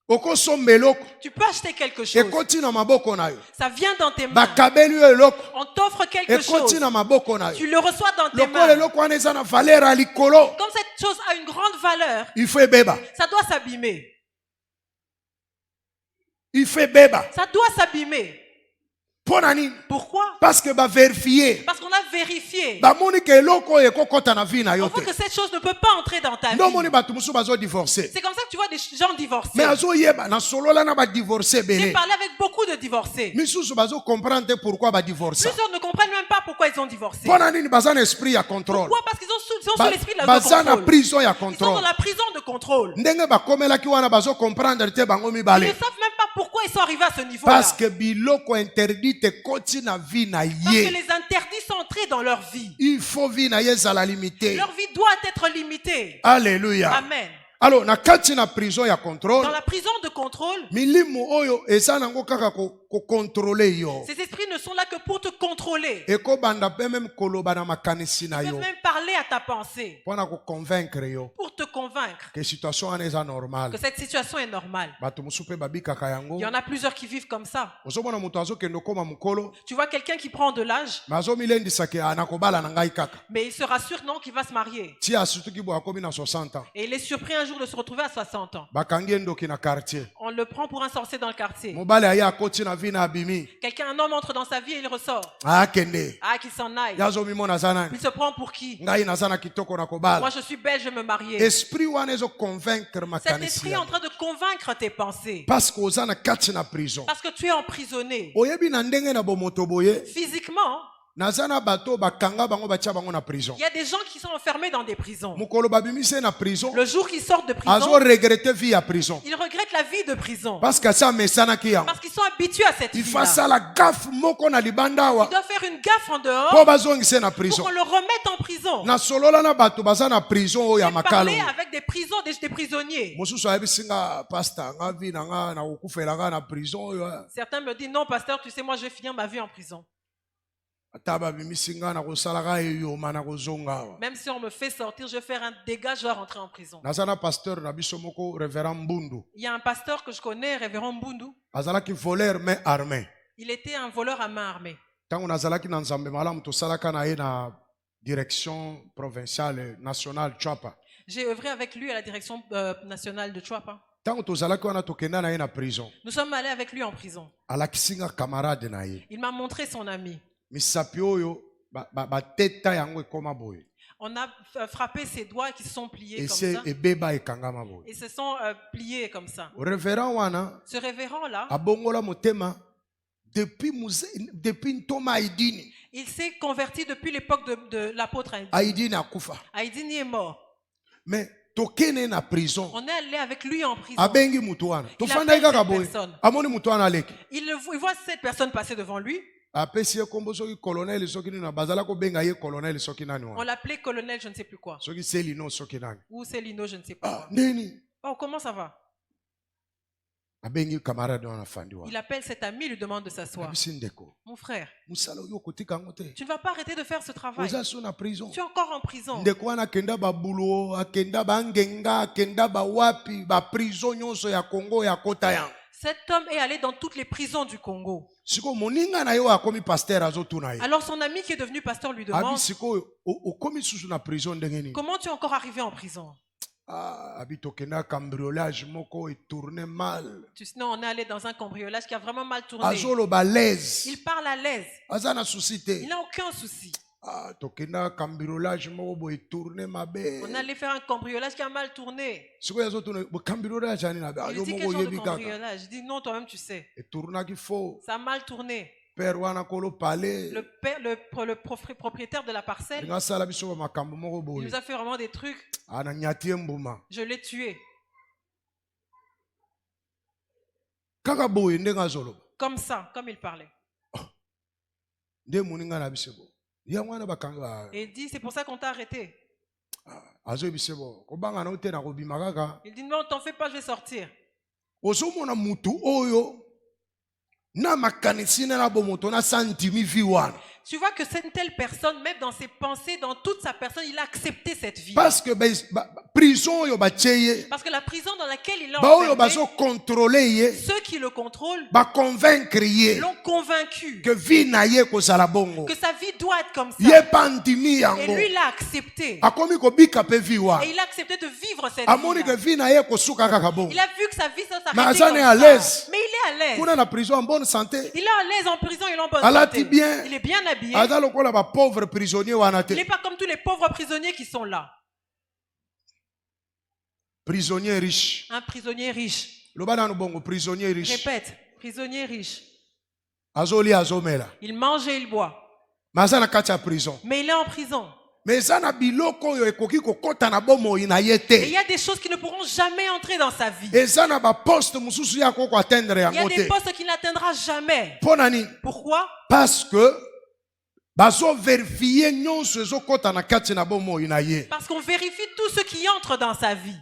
Oko somba eloko. Tu peux acheter quelque chose. Ekoti na maboko na yo. Ça vient dans tes mains. Bakabeli yo eloko. On t'offre quelque Ekoti chose. na maboko na Tu yo. le reçois dans tes Lokola mains. eloko wana eza na valeur ya likolo. Comme cette chose a une grande valeur, Il faut ebeba. ça doit s'abîmer. Il fait beba. Ça doit s'abîmer. Pona nini? Pourquoi? Parce que ba vérifier. Parce qu'on a vérifié. Ba moni ke eloko oyo ekokota na vie na On yo voit te. que cette chose ne peut pas entrer dans ta Ndo moni vie. bato musu bazo divorcer. C'est comme ça que tu vois des gens divorcés. Mais azo yeba na solola na ba divorcer J'ai belé. parlé avec beaucoup de divorcés. Misusu bazo comprendre pourquoi ba divorcer. Plusieurs ne comprennent même pas pourquoi ils ont divorcé. Pona nini baza na esprit ya contrôle. Pourquoi? Parce qu'ils sont sous l'esprit de la Baza na contrôle. prison ya Ils sont dans contrôle. la prison de contrôle. Ndenge bakomelaki wana bazo comprendre te bango Ils ne mibale. savent même pas pourquoi ils sont arrivés à ce niveau-là. Parce que biloko interdit ekoti na vie na Parce que ye. les interdits sont entrés dans leur vie. Il faut vie na ye ezala limité. Leur vie doit être limitée. Alléluia. Amen. Alors na kati na prison ya contrôle. Dans la prison de contrôle, Milimu oyo eza nango kaka kokontrole yo. ces esprits ne sont là que pour te contrôler. Ekobanda pe même koloba na makanisi na Ils yo. peuvent même parler à ta pensée Pona ko convaincre yo. pour te convaincre que situation wana eza normale que cette situation est normale. bato mosusu mpe babikaka yango Il y en a plusieurs qui vivent comme ça. ozomona moto azokende okoma mokolo Tu vois quelqu'un qui prend de l'âge, me azomilendisaki nakobala na ngai kaka mais il se rassure non qu'il va se marier. ti asutuki boye akomi na 60 ans Et il est surpris un jour de se retrouver à 60 ans. bakangi ye ndoki na quartier On le prend pour un sorcier dans le quartier. mobali aye akoti na vi na abimi Un homme entre dans sa vie et il ressort. akende Ah, qu'il s'en aille. ye azomimona aza nani Il se prend pour qui? ngai naza na kitoko na kobala Moi, je suis belle, je vais me marier. esprit wana ezoconvaincre Cet makanisi esprit est en yango train de convaincre tes pensées. parce que oza na kati na prison Parce que tu es emprisonné. oyebi na ndenge na bomoto boye Physiquement, naza na bato bakanga bango batia bango na prison il y a des gens qui sont enfermés dans des prisons. mokolo babimisi ye na prison Le jour qu'ils sortent de prison, azoregrete vie ya prison ils regrettent la vie de prison. parce que asi amesanaki yango Parce qu'ils sont habitués à cette il faut vie-là. asala gafe moko na libanda awa Ils doivent faire une gaffe en mpo dehors bazongisa ye na pour prison qu'on le remette en prison. nasolola na bato baza na prison oyo ya J'ai makalo parlé avec des prisons, des prisonniers. mosusu ayebisi nga pasta nga vi na nga na kokufela nga na prison oyo Certains me disent, non, pasteur, tu sais, moi, je vais finir ma vie en prison. ata babimisi nga na kosalaka eyoma na kozonga awa Même si on me fait sortir, je vais faire un dégât, je vais rentrer en prison. naza na pasteur na biso moko révérend mbundu Il y a un pasteur que je connais, révérend Mbundu. azalaki voleur mais armé Il était un voleur à main armée. ntango nazalaki na nzambe malamu tosalaka na ye na direction provinciale nationale chwapa J'ai œuvré avec lui à la direction nationale de Chouapa. ntango tozalaki wana tokenda na ye na prison Nous sommes allés avec lui en prison. alakisi nga camarade na ye Il m'a montré son ami. misapi oyo bateta yango ekoma boye On a frappé ses doigts qui se sont pliés comme ese ça. ebeba ekangama boye Ils se sont pliés comme ça. révérend wana Ce révérend-là, abongola motema depuis ntoma aidini il s'est converti depuis l'époque de l'apôtre Aïdini. aidini akufa Aïdini est mort. mais tokene na prison On est allé avec lui en prison. abengi mutu wana tofandaki appelle kaka cette boye personne. amoni mutu wana aleki Il voit cette personne passer devant lui. apesi ye kombo soki colonel soki nini na bazala kobenga ye colonel soki nani On wana l'appelait colonel, je ne sais plus quoi. soki selino soki nani Ou Célino, je ne sais plus quoi. nini Oh, comment ça va? abengi camarade wana afandi wana Il appelle cet ami, lui demande de s'asseoir. abisi ndeko Mon frère, mosala oyo okotika yango te tu ne vas pas arrêter de faire ce travail. oza so na prison Tu es encore en prison. ndeko wana akenda babulo akenda bangenga akenda bawapi baprison nyonso ya kongo ya kota yango Cet homme est allé dans toutes les prisons du Congo. sikoyo moninga na ye oyo akomi paster azotuna ye Alors son ami qui est devenu pasteur lui abi demande, sikoyo okomi susu na prison ndenge nini comment tu es encore arrivé en prison? abi tokenda cambriolage moko etourne mal Non, on est allé dans un cambriolage qui a vraiment mal tourné. azoloba lese Il parle à l'aise. aza na susi te Il n'a aucun souci. tokenda cambriolage moko boye etourne mabe On est allé faire un cambriolage qui a mal tourné. sikoyo azotuna cambriolage ani na Il yo dit moko quel genre de oyebi kaka cambriolage? Je dis non, toi-même tu sais. etournaki faux Ça a mal tourné. père wana kolo pale Le père, le propriétaire de la parcelle, ndenge asala biso bamakambo moko il boye nous a fait vraiment des trucs. na nyati ye mbuma Je l'ai tué. kaka boye ndenge azoloba Comme ça, comme il parlait. nde moninga na biso bo yango wana bakanga Et il dit, c'est pour ça qu'on t'a arrêté. azoyebise bo kobanga na te na kobima kaka Il dit, non, t'en fais pas, je vais sortir. ozomona mutu oyo na makanisi na bomoto na santimi vi wana Tu vois que cette telle personne, même dans ses pensées, dans toute sa personne, il a accepté cette vie. parce que prison oyo batie ye Parce que la prison dans laquelle il est baoyo enfermé, bazokontrole ye ceux qui le contrôlent baconvaincre ye l'ont convaincu que vi na ye kozala bongo que sa vie doit être comme ça. ye mpa ndimi Et yango lui, il a accepté. akomi kobika mpe vi wana Et il a accepté de vivre cette amoni ke vie. vi na ye kosuka kaka bongo Il a vu que sa vie, ça Mais s'arrêtait Azan comme est à ça. l'aise. Mais il est à l'aise. kuna na prison en bonne santé Il est à l'aise en prison, il est en bonne alati santé. bien Il est bien habillé. aza lokola bapauvre prisonnier wana Il n'est te pas comme tous les pauvres prisonniers qui sont là. prisonnier riche Un prisonnier riche. loba nanu bongo prisonnier riche Répète, prisonnier riche. azolia azomela Il mange et il boit. mais aza na kati ya prison Mais il est en prison. mais eza na biloko oyo ekoki kokɔta na bomoi na ye Et il te y a des choses qui ne pourront jamais entrer dans sa vie. eza na baposte mosusu ya koko atteindre Il y a yango des te postes qu'il n'atteindra jamais. mpo na nini Pourquoi? parce que bazoverifie nyonso ezokɔta na kati na bomoi na ye Parce qu'on vérifie tout ce qui entre dans sa vie.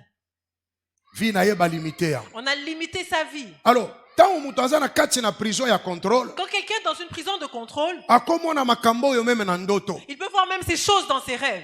vi na ye balimite yango On a limité sa vie. alors ntango moto aza na kati na prison ya contrôle Quand quelqu'un est dans une prison de contrôle, akomona makambo oyo meme na ndoto il peut voir même ces choses dans ses rêves.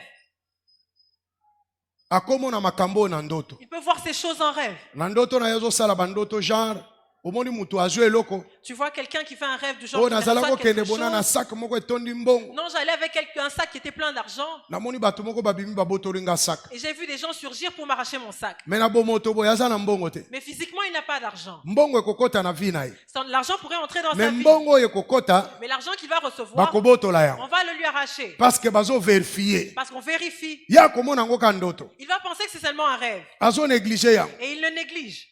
akomona makambo na ndoto. Il peut voir ces choses en rêve. Na ndoto na yezo sala bandoto genre omoni mutu azwe eloko. Tu vois quelqu'un qui fait un rêve du genre Oh qu'il nazala reçoit ko quelque kende bona na chose. sac moko etondi mbongo. Non, j'allais avec un sac qui était plein d'argent Namoni batu moko babimi babotolinga sac. et j'ai vu des gens surgir pour m'arracher mon sac. Mais na bomoto boya za na mbongo te. Mais physiquement, il n'a pas d'argent. Mbongo ekokota na vie na ye. L'argent pourrait entrer dans Mais sa vie. mbongo ekokota Mais l'argent qu'il va recevoir, bakobotola on yango. va le lui arracher. Parce que bazo vérifier. Parce qu'on vérifie. Ya komona ngo ka ndoto. Il va penser que c'est seulement un rêve. Azo négliger yango. Et il le néglige.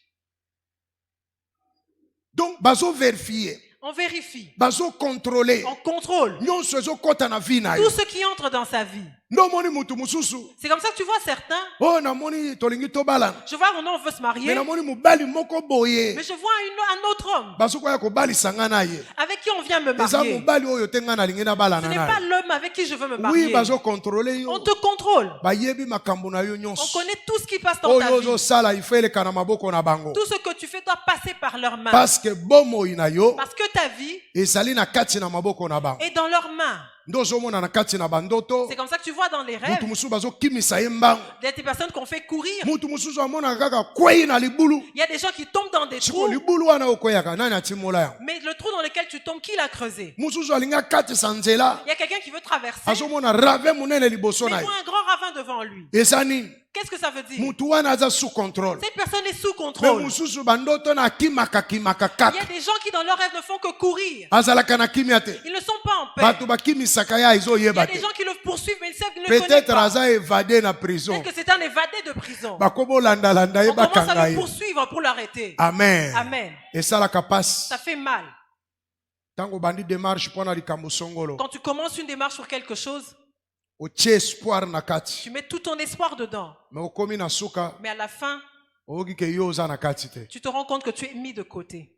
Donc bazo vérifier. On vérifie. Bazo contrôler. On contrôle Nyonso ezokota na vie na ye. tout ce qui entre dans sa vie. Ndomoni mutu mususu. C'est comme ça que tu vois certains. Oh namoni tolingi tobalana. Je vois on veut se Mais marier. namoni mobali moko boye. Mais je vois un autre homme Bazokoya kobalisa nga na ye. avec qui on vient me Eza marier. mobali oyo te nga nalingi Ce nabalana n'est na pas ye. l'homme avec qui je veux me Oui, marier. bazo contrôler yo. On te contrôle. Bayebi makambo na yo On nyonso. connaît tout ce qui passe dans ta Oyo vie. ozosala ifo eleka na maboko na bango. Tout ce que tu fais doit passer par leurs mains. Parce que bomoi na yo Parce que ta vie ezali na kati na maboko na bango. est dans leurs mains. Nde ozomona na kati na bandoto. C'est comme ça que tu vois dans les rêves. Mutu mususu bazokimisa ye mbango. Il y a des personnes qu'on fait courir. Mutu mususu amona kaka kwei na libulu. Il y a des gens qui tombent dans des Siko trous. libulu wana okweyaka nani atimola yango. Mais le trou dans lequel tu tombes, qui l'a creusé? Mususu alingi akatisa nzela. Il y a quelqu'un qui veut traverser. Azomona rave munene liboso Mais na il ye. voit un grand ravin devant lui. Eza nini? Qu'est-ce que ça veut dire? Mutu wana aza sous contrôle. Cette personne est sous Mais contrôle. mususu bandoto na kimaka kimaka Il y a kaka. des gens qui dans leurs rêves ne font que courir. Azalaka na kimia te. Ils ne sont pas en paix. Bato bakimisaka ye Il y ezoyeba a te. des gens qui le poursuivent, mais ils savent qu'ils ne le connaissent Peut-être pas. aza évadé na prison. Peut-être que c'est un évadé de prison. Bakobolanda ye On commence bakanga à le ye. poursuivre pour l'arrêter. Amen. Amen. Esalaka pasi. Ça fait mal. Tango bandi démarche mpona likambo songolo. Quand tu commences une démarche sur quelque chose, Otie espoir na kati. tu mets tout ton espoir dedans. Mais okomi na suka Mais à la fin, oyoki ke yo oza na kati te. tu te rends compte que tu es mis de côté.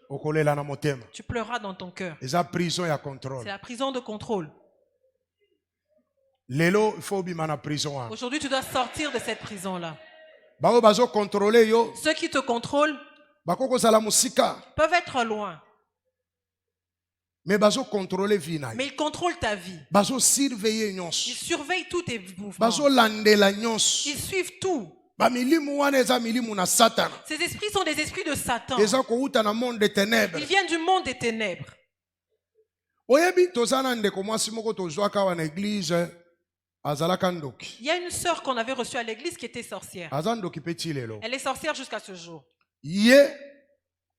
Okolela na motema. Tu pleuras dans ton cœur. Eza prison ya C'est contrôle. la prison de contrôle. Lelo il faut bima na prison wana. Aujourd'hui, tu dois sortir de cette prison-là. Bao bazo contrôler yo. Ceux qui te contrôlent Bakoko zala musika. peuvent être loin, Mais bazo contrôler vie na ye. mais ils contrôlent ta vie. Bazo surveiller Ils nyonso. surveillent tous tes mouvements. Bazo landela nyonso. Ils suivent tout. Bamilimu wana eza milimu na Satan. Ces esprits sont des esprits de Satan. Eza kouta na monde des ténèbres. Ils viennent du monde des ténèbres. Oyebi tozana ndeko mwasi moko tozwaka wana église azalaka ndoki. Il y a une sœur qu'on avait reçue à l'église qui était sorcière. Aza ndoki petit lelo. Elle est sorcière jusqu'à ce jour. Ye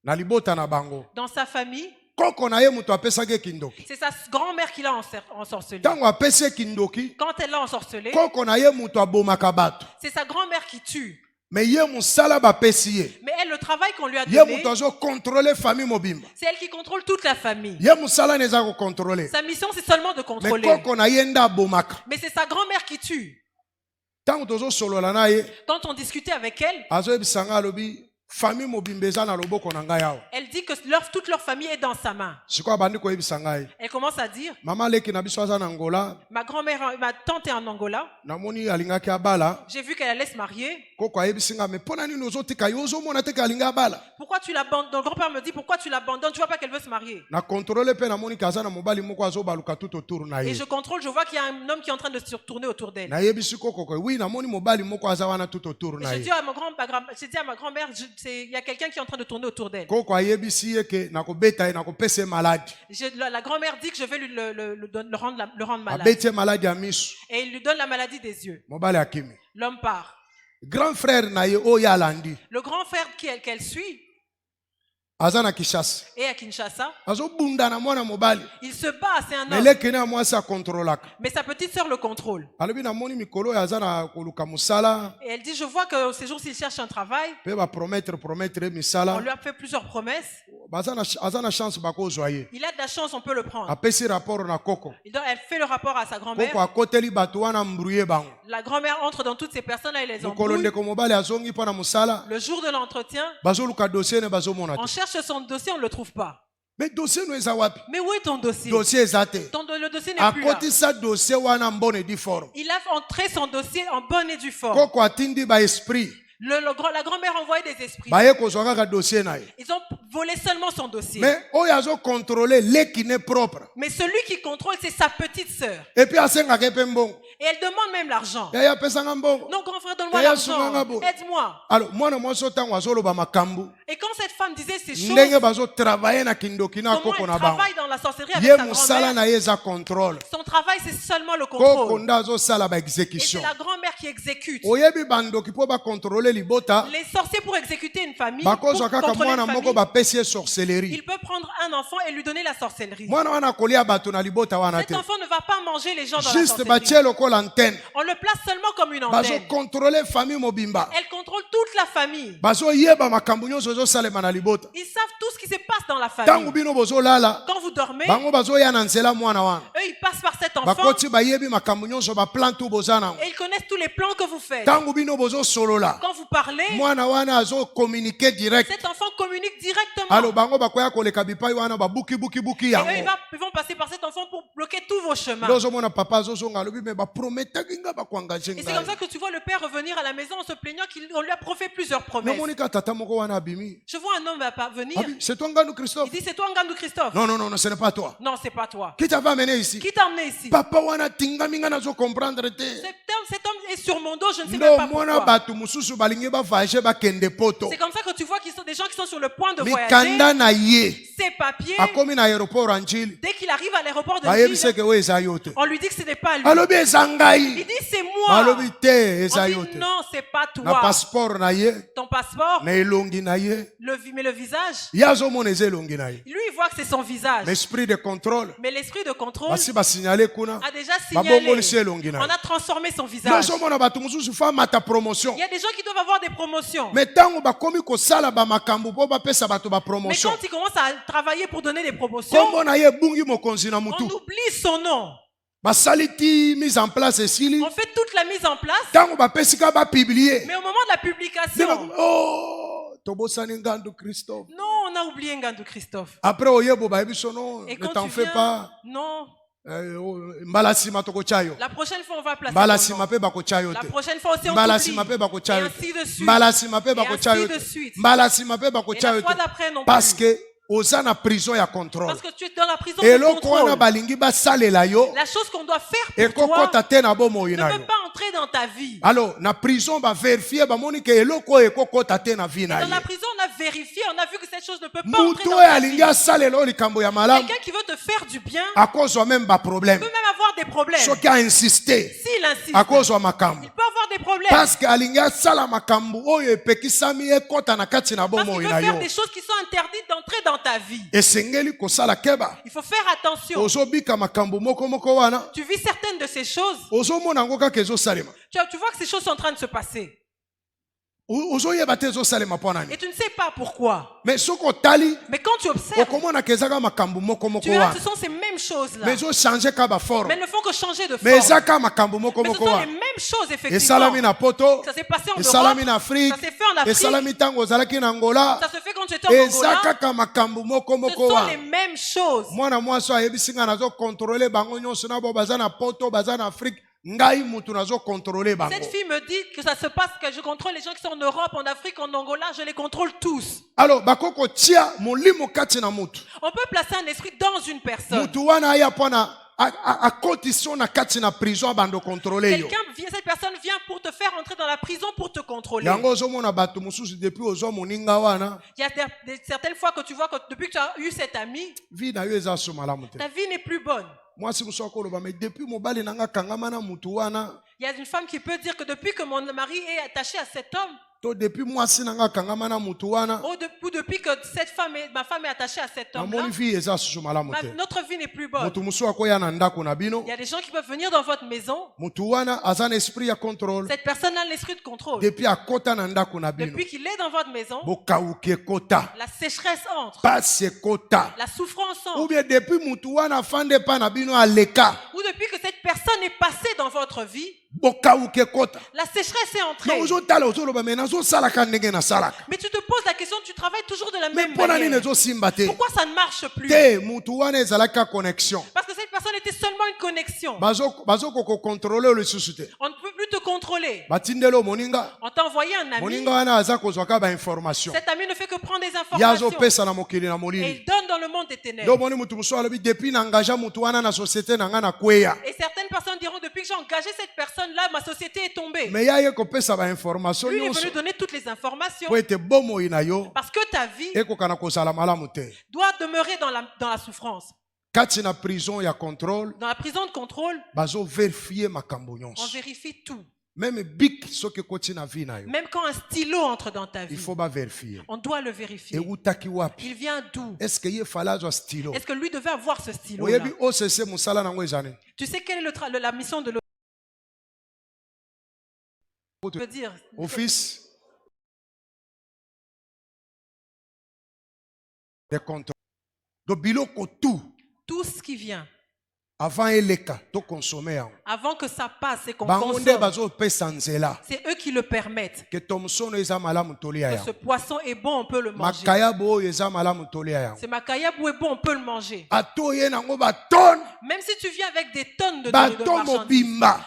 na libota na bango. Dans sa famille, Koko na ye mutu apesaki kindoki. c'est sa grand-mère qui l'a ensorcelée. Tango apesi kindoki, Quand elle l'a ensorcelée, koko na ye mutu abomaka bato. c'est sa grand-mère qui tue. Mais ye musala bapesi ye. Mais elle, le travail qu'on lui a Ye donné, mutu azo contrôler famille mobimba. c'est elle qui contrôle toute la famille. Ye musala neza ko contrôler. Sa mission, c'est seulement de Mais contrôler. koko na ye nda abomaka. Mais c'est sa grand-mère qui tue. Tango tozo solola na ye, Quand on discutait avec elle, azo ebisanga alobi famille mobimba eza na loboko na ngai awa. elle dit que toute leur famille est dans sa main. Sikoyo bandi koyebisa ngai. Elle commence à dire, Mama leki na biso aza na Angola, ma grand-mère, ma tante est en Angola. namoni alingaki abala. J'ai vu qu'elle allait se marier. Koko ayebisi nga me mpona nini ozotika yo ozomona te ke alingi abala. Pourquoi tu l'abandonnes? Le grand-père me dit, pourquoi tu l'abandonnes? Tu vois pas qu'elle veut se marier. Na contrôle mpe namoni ke aza na mobali moko azobaluka tout autour na Et ye. je contrôle, je vois qu'il y a un homme qui est en train de se tourner autour d'elle. Nayebisi koko ke oui namoni mobali moko aza wana tout autour Et na je ye. dis à ma grand-mère, il y a quelqu'un qui est en train de tourner autour d'elle. Koko ayebisi ye ke nakobeta ye nakopesa ye maladi. La grand-mère dit que je vais le rendre malade. Abeti ye maladi ya miso. Et il lui donne la maladie des yeux. Mobali akimi. L'homme part. Grand frère na ye oyo alandi. Le grand frère qu'elle suit Aza na Kinshasa. est à Kinshasa. Azobunda na mwana mobali. Il se bat, c'est un Mais homme. leki na mwasi akontrolaka. Mais sa petite sœur le contrôle. Alobi namoni mikolo oyo aza na koluka mosala. Et elle dit, je vois que ces jours-ci, il cherche un travail. Mpe bapromettre ye On misala. lui a fait plusieurs promesses. Aza na chance bakozwa ye. Il a de la chance, on peut le prendre. Apesi rapport na koko. Elle fait le rapport à sa grand-mère. Koko akoteli bato wana mbrouye bango. La grand-mère entre dans toutes ces personnes-là et les Mokolo embrouille. ndeko mobali azongi mpo na mosala. Le jour de l'entretien, Bazoluka dossier ne bazomona on te. cherche son dossier, on ne le trouve pas. Mais dossier no eza wapi? Mais où est ton dossier? Dossier eza te. Le dossier n'est plus là. Akotisa dossier wana mbone di forme. Il a entré son dossier en bonne et due forme. Koko atindi ba esprit. La grand-mère envoyait des esprits. Baye kozwa kaka dossier na ye. Ils ont voler seulement son dossier. Mais oyo azo contrôler les qui n'est propre. Mais celui qui contrôle, c'est sa petite sœur. Et puis asengaka pe mbongo. Et elle demande même l'argent. Yaya pesanga mbongo. Non, grand frère, donne-moi Yaya sunganga l'argent. bo. Aide-moi. Alors mwana mwasi otango azoloba makambu. Et quand cette femme disait ces choses, Ndenge bazo travailler na kindoki na comment koko elle na bango. travaille dans la sorcellerie avec Ye sa musala grand-mère. na ye eza contrôle. Son travail, c'est seulement le Koko contrôle. nda azosala ba Et c'est exécution. la grand-mère qui exécute. Oyebi bandoki po ba contrôler libota. Les sorciers, pour exécuter une famille, pour Bakozwa kaka contrôler mwana une moko famille, bapesi ye sorcellerie. il peut prendre un enfant et lui donner la sorcellerie. Mwana wana kolia bato na libota wana Cet te. enfant ne va pas manger les gens dans la Juste sorcellerie. batie lokola antenne. On le place seulement comme une Bazo antenne. contrôler famille mobimba. Elle contrôle toute la famille. Bazo yeba makambu nyonso ezosalema na libota. Ils savent tout ce qui se passe dans la Tango famille. bino bozolala. Quand vous dormez, Bango bazoya na nzela mwana wana. eux, ils passent par cet enfant Bakoti bayebi makambu nyonso ba plan tout bozana. et ils connaissent tous les plans que vous faites. Tango bino bozo solola. Quand vous parlez, Mwana wana azo communiquer direct. cet enfant communique directement. Alors bango bakoya koleka bipai wana ba buki Et eux, yango. ils vont passer par cet enfant pour bloquer tous vos chemins. Lozo mona papa azozonga lobi me ba prometaki nga ba kuangaje Et c'est comme ça que tu vois le père revenir à la maison en se plaignant qu'on lui a profé plusieurs promesses. Namonika tata moko wana abimi. Je vois un homme va pas venir. Abi, c'est toi Ngandou Il Christophe? dit, c'est toi Ngandou Christophe? Non, non, non, non, ce n'est pas toi. Non, c'est pas toi. Qui t'avait amené ici? Qui t'a emmené ici? Papa wana tinga minga nazo comprendre te. Cet homme est sur mon dos, je ne sais même Non, pas mwana pourquoi. batu mususu balingi ba voyager ba kende poto. C'est comme ça que tu vois qu'ils sont des gens qui sont sur le point de Mikanda voyager. na ye. Ses papiers, Akomi na aéroport anjili. dès qu'il arrive à l'aéroport de Bayebi Lille, seke we eza yo te. on lui dit que ce n'est pas lui. Alobi eza Il ngai. dit, c'est moi. Balobi te eza On yo dit, te. non, c'est pas Na toi. passeport na ye, Ton passeport, na elongi na ye. mais le visage, Yazo mona eza elongi na ye. lui, il voit que c'est son visage. L'esprit de contrôle. Mais l'esprit de contrôle Basi ba signaler kuna. a déjà Babongoli signalé. se elongi na On ye. a transformé son visage. Lozo mona batu mususu fama ta promotion. Il y a des gens qui doivent avoir des promotions. Mais tango bakomi kosala ba makambu po bapesa bato ba Mais promotion. quand ils commencent à travailler pour donner des promotions, Kombo na ye bungi mokonzi na on mutu. oublie son nom. Basaliti mise en place esili. On fait toute la mise en place, Tango bapesi ka ba publier. mais au moment de la publication, Oh, tobosani Ngandou Christophe. non, on a oublié Ngandou Christophe. Après oyebo ba ebiso non, Et ne quand t'en tu fais viens, pas. non, Mbalasima tokochayo. la prochaine fois on va placer Mbalasima ton nom. pe bakochayo La te. prochaine fois aussi on Mbalasima t'oublie. pe bakochayo Et ainsi de te. suite. Mbalasima pe Et bakochayo ainsi de te. suite. Mbalasima pe Et bakochayo la fois te. d'après non Parce plus. que oza na prison ya contrôle. Parce que tu es dans la prison Et de loko wana contrôle. balingi basalela yo. La chose qu'on doit faire Et pour toi kokota te na bomoi ne na yo. peut pas entrer dans ta vie. Alors, na prison ba vérifier ba moni ke eloko ekokota te na vie na Dans ye. la prison, on a vérifié, on a vu que cette chose ne peut pas entrer Mutu dans oyo ta vie. alingi asalela oyo likambo ya malamu Quelqu'un qui veut te faire du bien akozwa même ba problème. peut même avoir des problèmes. Soki a insister S'il insiste, akozwa makambo. il peut avoir des problèmes. Parce que alingi asala makambo oyo epekisami ekota na kati na Parce qu'il bomoi veut na faire yo. des choses qui sont interdites d'entrer dans ta vie. Esengeli kosala keba. Il faut faire attention. Ozobika makambo moko moko wana. Tu vis certaines de ces choses, Ozomona yango kaka ezosalema. tu vois que ces choses sont en train de se passer. Ozoyeba te ezosalema mpo nani. Et tu ne sais pas pourquoi. Mais soki otali Mais quand tu observes, okomona ke ezaka makambo moko moko tu verras que wana. ce sont ces mêmes choses-là. Mais ezochange ka baforme. Mais elles ne font que changer de Mais forme. ezaka makambo moko Mais ce moko sont les wana. mêmes choses, effectivement. Esalami na poto. Ça s'est passé en Esalami Europe. na Afrique. Ça s'est fait en Afrique. Esalami ntango ozalaki na Angola. Ça se fait quand tu étais en Eza Angola. kaka makambo moko Ce moko sont les wana. mêmes choses. Mwana mwasi oyo ayebisi nga nazokontrole bango nyonso na bo baza na poto baza na Afrique. Ngai mutu nazokontrole bango. Cette fille me dit que ça se passe, que je contrôle les gens qui sont en Europe, en Afrique, en Angola, je les contrôle tous. Alors bakoko tia molimo kati na mutu. On peut placer un esprit dans une personne. Mutu wana aya pona a condition na kati na prison bando contrôler yo. Quelqu'un vient, cette personne vient pour te faire entrer dans la prison pour te contrôler. Yango ozomona bato mususu depuis ozwa moninga wana. Il y a certaines fois que tu vois que depuis que tu as eu cet ami, Vie na yo eza so malamu te. ta vie n'est plus bonne. Mwasi musu akoloba mais depuis mobali nanga kangama na mutu wana. Il y a une femme qui peut dire que depuis que mon mari est attaché à cet homme, To depuis mwasi nanga kangama na mutu wana. ou depuis que ma femme est attachée à cet homme-là, Namoni vie eza so malamu te. notre vie n'est plus bonne. Mutu musu akoya na ndako na bino. Il y a des gens qui peuvent venir dans votre maison. Mutu wana aza na esprit ya contrôle. Cette personne a l'esprit de contrôle. Depuis akota na ndako na bino. Depuis qu'il est dans votre maison, Bokauke kota. la sécheresse entre, Passe kota. la souffrance Ou entre. bien depuis mutu wana fande pa na bino aleka. Ou depuis que cette personne est passée dans votre vie, Bokauke kota. la sécheresse est Na entrée. ozotala ozoloba mais nazosalaka ndenge nasalaka. Mais tu te poses la question, tu travailles toujours de la Mais même mpona nini manière. ezosimba te? Pourquoi ça ne marche plus? Te mutu wana ezalaki ka connexion. Parce que cette personne était seulement une connexion. Bazoko contrôler lisusu te. On ne peut plus plus te contrôler. batindelo moninga On t'a envoyé un ami. moninga wana aza kozwa ka information Cet ami ne fait que prendre des ya informations. azopesa na mokili na Et molili il donne dans le monde des ndo ténèbres. moni mutu mosusu alobi depuis na engagea mutu wana na société na nga na kweya Et certaines personnes diront, depuis que j'ai engagé cette personne-là, ma société est tombée. me ya ye kopesa bainformation Lui est nyonso venu donner toutes les informations. po ete bomoi na yo Parce que ta vie ekoka na kozala malamu te doit demeurer dans la souffrance. kati na prison ya contrôle Dans la prison de contrôle, bazoverifie makambo on nyonso vérifie tout. meme bik soki ekoti na vi na yo Même quand un stylo entre dans ta il vie, faut bavérifie on doit le vérifier. eutaki wapi Il vient d'où? est ce que ye fala azwa stylo Est-ce que lui devait avoir ce stylo-là? oyebi occ mosala nango ezane Tu sais quelle est la mission de l'OCC? Je veux dire, office de contrôle do biloko tout tout ce qui vient, avant eleka to consommer yango avant que ça passe et qu'on bango nde consomme, bazopesa nzela c'est eux qui le permettent. ke tomsono eza malamu tolia Que yango ce poisson est bon, on peut le manger. makayabo oyo eza malamu tolia yango C'est makayabou est bon, on peut le manger. ato ye nango batone Même si tu viens avec des tonnes de bato marchandises, mobimba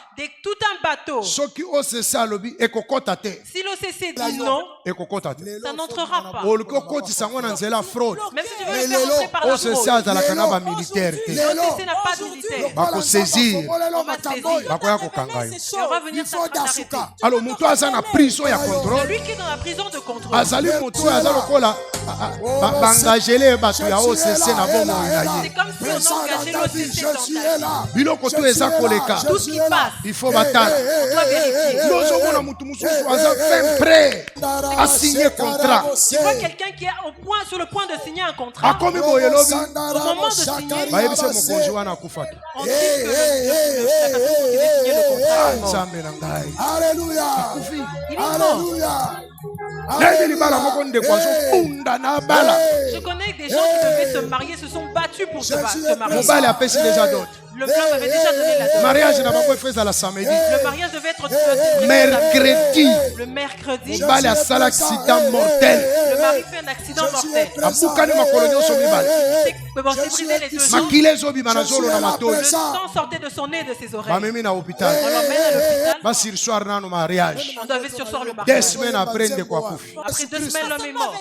tout un bateau. soki occ alobi ekokota te Si l'OCC dit non, ekokota te ça n'entrera pas. oluki okotisa yango na nzela fraude Même si tu veux le faire entrer par la occ fraude, azalaka na bamilitaire te l'OCC n'a pas de militaire. bakosaisir On va saisir. bakoya kokanga yo Et on va venir t'arrêter. alo moto aza na prison ya contrôle Celui qui est dans la prison de contrôle, azali moto oyo aza lokola bangagele bato ya occ na bomoi na c'est ye comme si on engageait l'OCC dans ta vie. biloko to eza koleka Tout ce qui passe, il faut batala on doit vérifier. nozomona motu mosusu aza fin prêt asigne contrat Tu vois quelqu'un qui est sur le point de signer un contrat, akomi boye lobi au moment de signer, bayebise mokonzi wana akufaki on dit que la personne qui devait signer le contrat est morte. nzambe na ngai Alléluia. Il est mort. Alléluia. nayebi libala moko ndeko azobunda na bala Je connais des gens qui devaient se marier, se sont battus pour se marier. mobali apesi deja dot Le blanc avait déjà donné la dot. mariage na bango efo ezala samedi Le mariage devait être célébré mercredi le mercredi. mobali asala accident mortel Le mari fait un accident mortel. abukani makolo nyonso mibale Mais bon, c'est brisé les deux joues. makili ezobima na zolo na matoi Le sang sortait de son nez et de ses oreilles. bamemi na hôpital On l'emmène à l'hôpital. basirsoir nano mariage On devait sursoir le 2 mariage. semaines après ndeko akufi Après 2 semaines, l'homme est mort.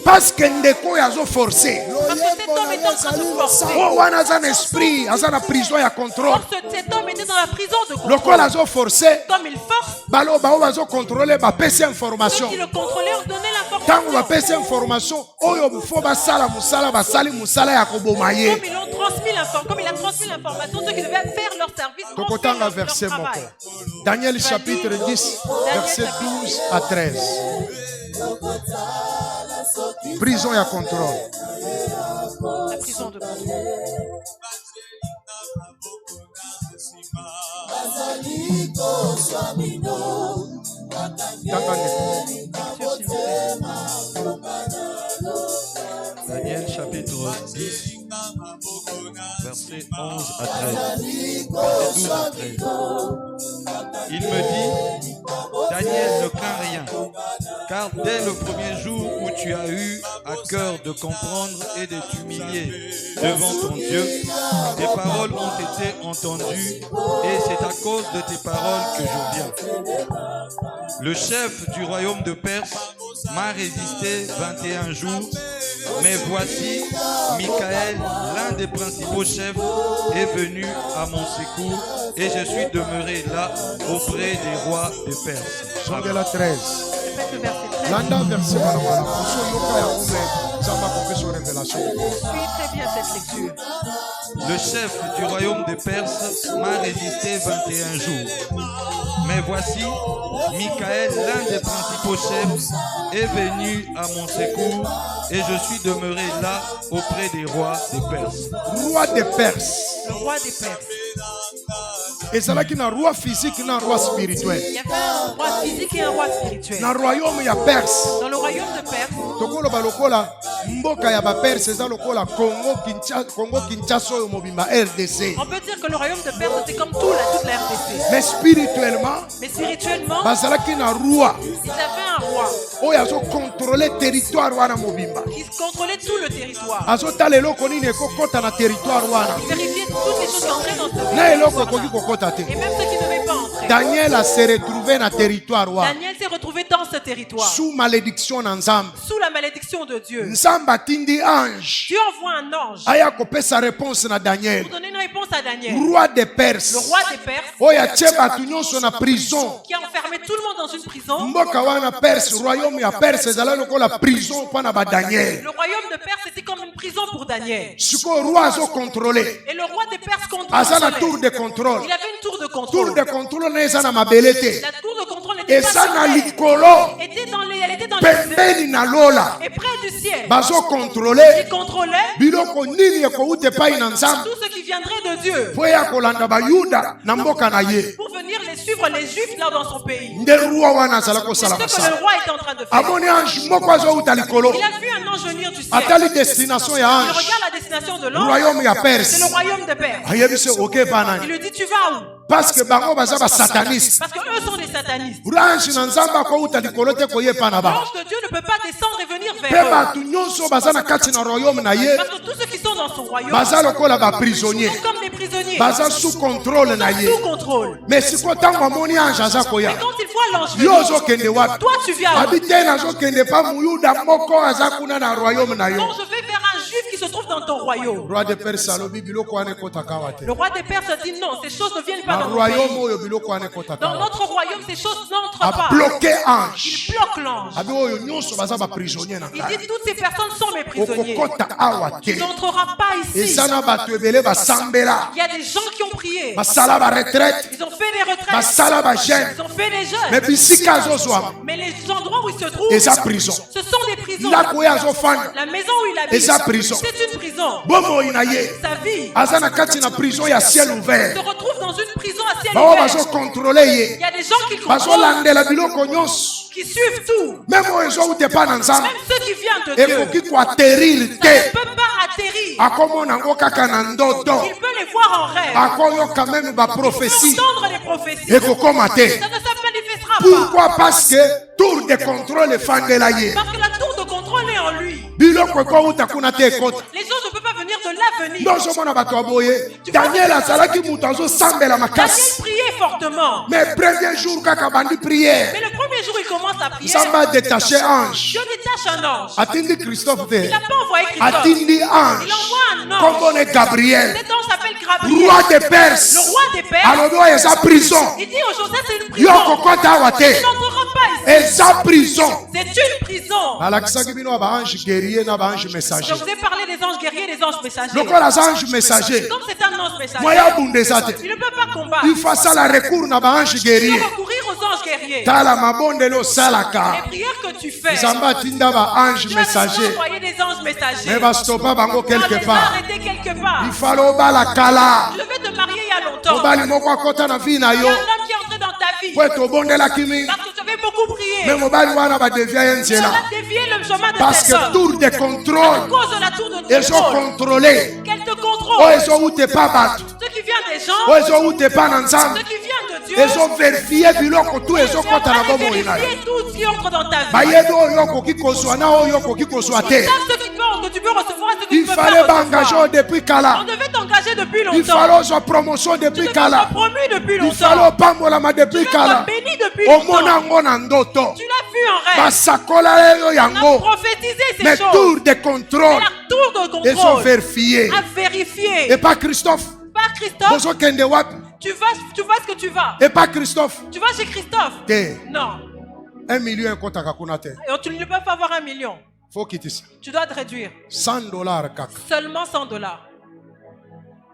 parce que ndeko oyo azoforce Parce que cet homme était en train de forcer. o wana aza na esprit aza na prison ya contrôle Or, cet homme était dans la prison de contrôle. lokola azoforce Comme il force, baloba oyo bazokontrole bapesi ceux information qui le contrôlaient ont donné ntango l'information. bapesi information oyo fo basala mosala basali mosala ya koboma ye Comme ils ont transmis l'information, comme il a transmis l'information, ceux qui devaient faire leur service ont fait tokotanga leur verset moko travail. Daniel chapitre 10 verset 12 à 13 prison ya contrôle La prison de contrôle. tanga ndeko Monsieur, s'il vous plaît. Daniel chapitre 10, verset 11 à 13. Verset 12 à 13. Il me dit, Daniel, ne crains rien, car dès le premier jour où tu as eu à cœur de comprendre et de t'humilier devant ton Dieu, tes paroles ont été entendues et c'est à cause de tes paroles que je viens. Le chef du royaume de Perse m'a résisté 21 jours, mais voici, Michael, l'un des principaux chefs, est venu à mon secours et je suis demeuré là auprès des rois de Perse. zongela 13 Répète le verset 13. landa verset balabala osoyoka yango me nzambe akopesa révélation Suis très bien cette lecture. Le chef du royaume de Perse m'a résisté 21 jours. Mais voici, Michael, l'un des principaux chefs, est venu à mon secours et je suis demeuré là auprès des rois des Perses. roi de Perse Le roi des Perses. ezalaki na roi physique na roi spirituel Il y avait un roi physique et un roi spirituel. na royaume ya Perse Dans le royaume de Perse, tokoloba lokola mboka ya baperse eza lokola congo kinshasa oyo mobimba rdc on peut dire que le royaume de Perse c'était comme toute la RDC. mais spirituellement Mais spirituellement, bazalaki na roi ils avaient un roi oyo azokontrole territoire wana mobimba qui contrôlait tout le territoire. azotala eloko nini ekokɔta na territoire wana Il vérifiait toutes les choses qui entraient dans ce na eloko territoire. ekoki kokɔta te. Et même ceux qui ne devaient pas entrer. Daniel a se retrouvé na territoire wana Daniel s'est retrouvé dans ce territoire. sous malédiction na nzambe. Sous la malédiction de Dieu. Nzambe atindi ange Dieu envoie un ange aya kopesa réponse na Daniel, pour donner une réponse à Daniel. roi de Le Perse, roi des Perses oyo atie bato nyonso na prison. qui a enfermé tout le monde dans une prison. Mboka wana Perse, royaume ya Perse ezala lokola prison mpo na ba Daniel. Le royaume de Perse était comme une prison pour Daniel. Sikoyo roi azokontrole Et le roi des Perses aza na contrôlait. tour de contrôle. Il avait une tour de Tour contrôle. de contrôle na eza na mabele te, La tour de contrôle n'était pas eza sur na terre. likolo Elle était dans les airs. pembeni na lola. Et près du ciel. Bazokontrole Il contrôlait biloko nini ekouta epai na nzambe tout ce qui viendrait de Dieu. mpo ya kolanda bayuda na mboka na ye. Pour venir les suivre les juifs là dans son pays. Nde roi wana azala C'est kosala ce que mosala. le roi est en train de faire. amoni ange moko azouta likolo Il a vu un ange venir du ciel. atali destination ya Il ange regarde la destination de l'ange. royaume ya C'est Perse le royaume de Perse. ayebi se oke pa Il nani lui dit tu vas où? parce que bango baza basataniste. Parce que eux sont des satanistes. ange na nzambe akouta likolo te koyepa na bango L'ange de Dieu ne peut pas descendre et venir mpe vers eux. bato nyonso baza na kati na royaume na ye Parce que tous ceux qui sont dans son royaume baza lokola baprisonnier, sont comme des prisonniers. baza sous contrôle na ye. Sous contrôle. mais sikoyo ntango amoni ange aza koya Mais quand il voit l'ange yo venir, ozokende wapi? toi tu viens où? abi te nazokende pa muyuda moko aza kuna na royaume na yo. Non, je vais vers un juif qui se trouve dans ton royaume. roi de Perse alobi biloko wana ekotaka wa te. Le roi des Perses a dit non, ces choses ne viennent pas na dans mon royaume pays. oyo biloko wana ekotaka Dans wa te. notre royaume, ces choses n'entrent pas. abloke ange Il bloque l'ange. abi oyo nyonso baza baprisonnier na Il ngai dit toutes ces personnes sont mes prisonniers. okokota awa te. Tu n'entreras pas ici. eza na bato ebele basambela Il y a des gens qui ont prié. basala baretraite Ils ont fait des retraites. basala bagene Ils ont fait des me jeûnes. bisika azozwama Mais les endroits où ils se trouvent, eza prison. ce sont des prisons. ndako oyo azofanda La maison où il habite, eza prison. c'est une prison. bomoi na ye Sa vie aza na kati na prison ya ciel se ouvert. retrouve dans une prison à ciel bao ouvert. bazokontrole Il ye y a des gens qui contrôlent, bazolandela biloko nyonso qui suivent tout. meme oyo ezowute pa na nzambe Même ceux qui viennent de Dieu. ekoki koaterir Ça te. ne peut pas atterrir. akomona yango kaka na ndoto Il peut les voir en rêve. akoyoka meme Il peut baprofesi entendre les prophéties. ekokoma te. Ça ne se manifestera pas. pourquoi? parce que tour de contrôle efandela ye Parce que la tour de contrôle est en lui. biloko ekowuta kuna te ekota. Les choses ne peuvent pas venir de l'avenir. nde ozomona bato aboye daniel azalaki moto azosambela Daniel makasi priait fortement. mais premier jour kaka bandi priere Mais le premier jour, il commence à prier. nzambe adetache ange Dieu détache un ange. atindi christophe te Il n'a pas envoyé Christophe. atindi Il ange envoie un ange. kombone gabriel Cet ange s'appelle Gabriel. roi de Perse Le roi des Perses. alobi oyo eza prison Il dit aujourd'hui, c'est une yo prison. kokota awa Tu te n'entreras pas ici. eza prison. C'est une prison. alakisaki bino baange guerrier na baange Je messager vous ai parlé des anges guerriers et des anges messagers. lokola aza ange messager Comme c'est un ange messager, moya abunda eza te il ne peut pas combattre. il faut asala recours na baange Il guerrier faut recourir aux anges guerriers. tala mabondeli osalaka Les prières que tu fais, nzambe atinda baange Dieu a déjà messager envoyé des anges messagers. me bastopa bango On les quelque a part arrêtés quelque part. ifala obala kala Je vais te marier il y a longtemps. mobali moko akota na vi na Il y yo a un homme qui est entré dans ta vie. po ete obondelaki mingi Parce que tu avais beaucoup prié. me mobali wana badevia ye Tu nzela as dévié le chemin de parce cet que homme. tour de À contrôle cause de la tour de contrôle. ezokontrole Qu'elle te oyo contrôle. ezowute pa bato Ce qui vient des gens, oyo ezowute pa na ce nzambe qui vient de Dieu, ezoverifie biloko tu tu es ezokɔta na en train de bomoi na yo vérifier tout ce qui entre dans ta vie. bayebi oyo okoki kozwa na oyo okoki kozwa te Sache ce que tu peux recevoir et ce que tu il peux pas fallait baengage oyo recevoir. depuis On kala devait t'engager depuis il longtemps. fallait ozwa promotion Tu depuis devais kala être promu depuis il fallait longtemps. opambolama Tu depuis devais kala être béni depuis omona longtemps. yango na ndoto Tu l'as vu en rêve. basakola yo On a yango prophétisé ces mais choses. tour de Mais contrôle la tour de contrôle ezoverifie à vérifier. et pas Christophe Pas Christophe, bozokende wapi tu vas ce que tu vas. et pas Christophe Tu vas chez Christophe. te Non. 1 million ekotaka kuna te Et tu ne peux pas avoir 1 million. faut kitisa Tu dois te réduire. $100 kaka Seulement $100.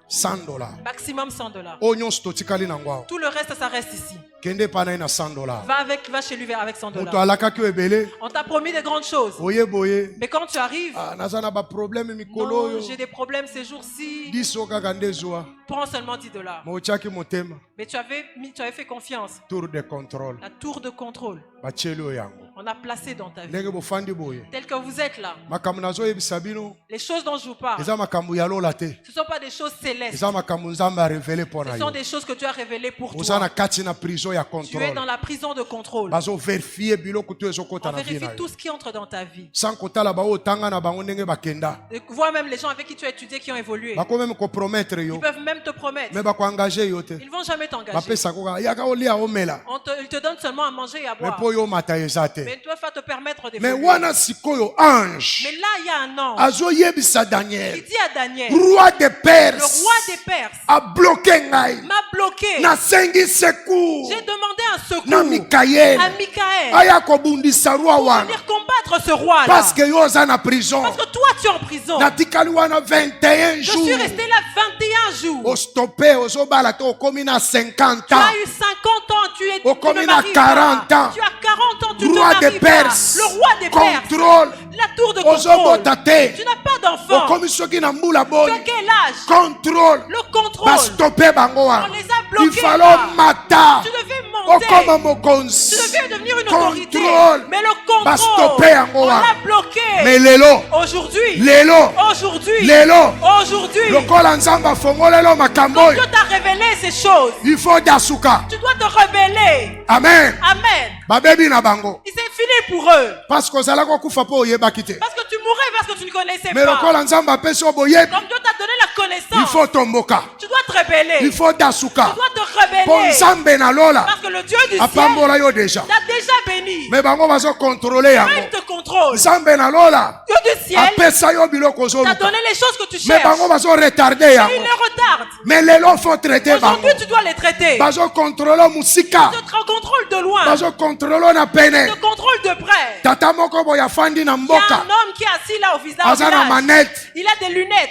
$100 Maximum $100. oyo nyonso totikali nango awa Tout le reste, ça reste ici. kende epai na ye na $100 Va chez lui avec moto $100. alakaki oyo ebele On t'a promis de grandes choses. boye boye Mais quand tu arrives, naza na baproblème mikolo non, oyo j'ai des problèmes ces jours-ci. 10 oyo kaka nde ezwa Prends seulement $10. ma otiaki motema Mais tu avais fait confiance. tour de contrôle La tour de contrôle. batieli oyo yango On a placé dans ta vie. ndenge bofandi boye Tel que vous êtes là. makambo nazoyebisa bino Les choses dont je vous parle, eza makambo ya lola te ce ne sont pas des choses célestes. eza makambo nzambe arevele mpo na Ce sont yo des choses que tu as révélées pour oza na toi. kati na prison ya Tu es contrôle dans la prison de contrôle. bazoverifie biloko to ezokota On na vie vérifie na tout yo ce qui entre dans ta vie. sans kotala bao otanga na bango ndenge bakenda Et vois même les gens avec qui tu as étudié qui ont évolué. bako meme kopromettre Ils yo peuvent même te promettre. me bakoengage yo te Ils ne vont jamais t'engager. bapesa koka yaka olia omela Ils te donnent seulement à manger et à me boire. mpo yo omata eza te Mais ils ne peuvent pas te permettre me d'évoluer. wana sikoyo ange Mais là, il y a un ange azoyebisa qui Daniel dit à Daniel, roi de le Perse roi des Perses abloke ngai m'a bloqué. nasengi secours J'ai demandé un na secours Mikael à Michael aya kobundisa roi pour wana venir combattre ce roi-là. parce que yo oza na prison Parce que toi, tu es en prison. natikali wana 21 Je jours suis resté là 21 jours. ostope ozobala te okomi na 50 Tu ans as eu 50 ans, tu Au ne combien maries à 40 pas. ans? Tu as 40 ans, tu ne te roi de maries pas. Perse Le roi des Perses. contrôle La tour de contrôle. ozobota te Tu n'as pas d'enfant. okomi soki na mbula Tu boni as quel âge? contrôle Le contrôle. bastope bango On wana les a bloqués. ifalo là. mata Tu devais monter. okoma Tu mokonzi devais devenir une autorité. contrôle Mais le contrôle, bastope yango on wana l'a bloqué. mais lelo Aujourd'hui. lelo Aujourd'hui. lelo Aujourd'hui. lokola nzambe afongolelo makambo oyo Dieu t'a révélé ces choses. il faut dasuka Tu dois te révéler. amen Amen. babebi na bango Et c'est fini pour eux. parce que ozalaki okufa mpo oyebaki te Parce que tu mourrais parce que tu ne connaissais mais pas. lokola nzambe apesi yo boyebi Comme Dieu t'a donné la il connaissance. faut tomboka Tu dois te révéler. il faut Tu dasuka dois te mpo révéler. nzambe na lola Parce que le Dieu du ciel apambola yo deja t'a déjà béni. me bango bazokontrole Il yango te contrôle. nzambe na lola Dieu du ciel apesa yo biloko t'a ozoluka donné les choses que tu me cherches. bango bazoretarde Et yango il les retarde. me lelo faut traite bango Aujourd'hui, tu dois les traiter. bazokontrole mosika Tu te contrôles de loin. bazokontrole na Tu pene te contrôles de près. tata moko boye afandi na Il y a mboka un homme qui est assis là au visage. aza na manete Il a des lunettes.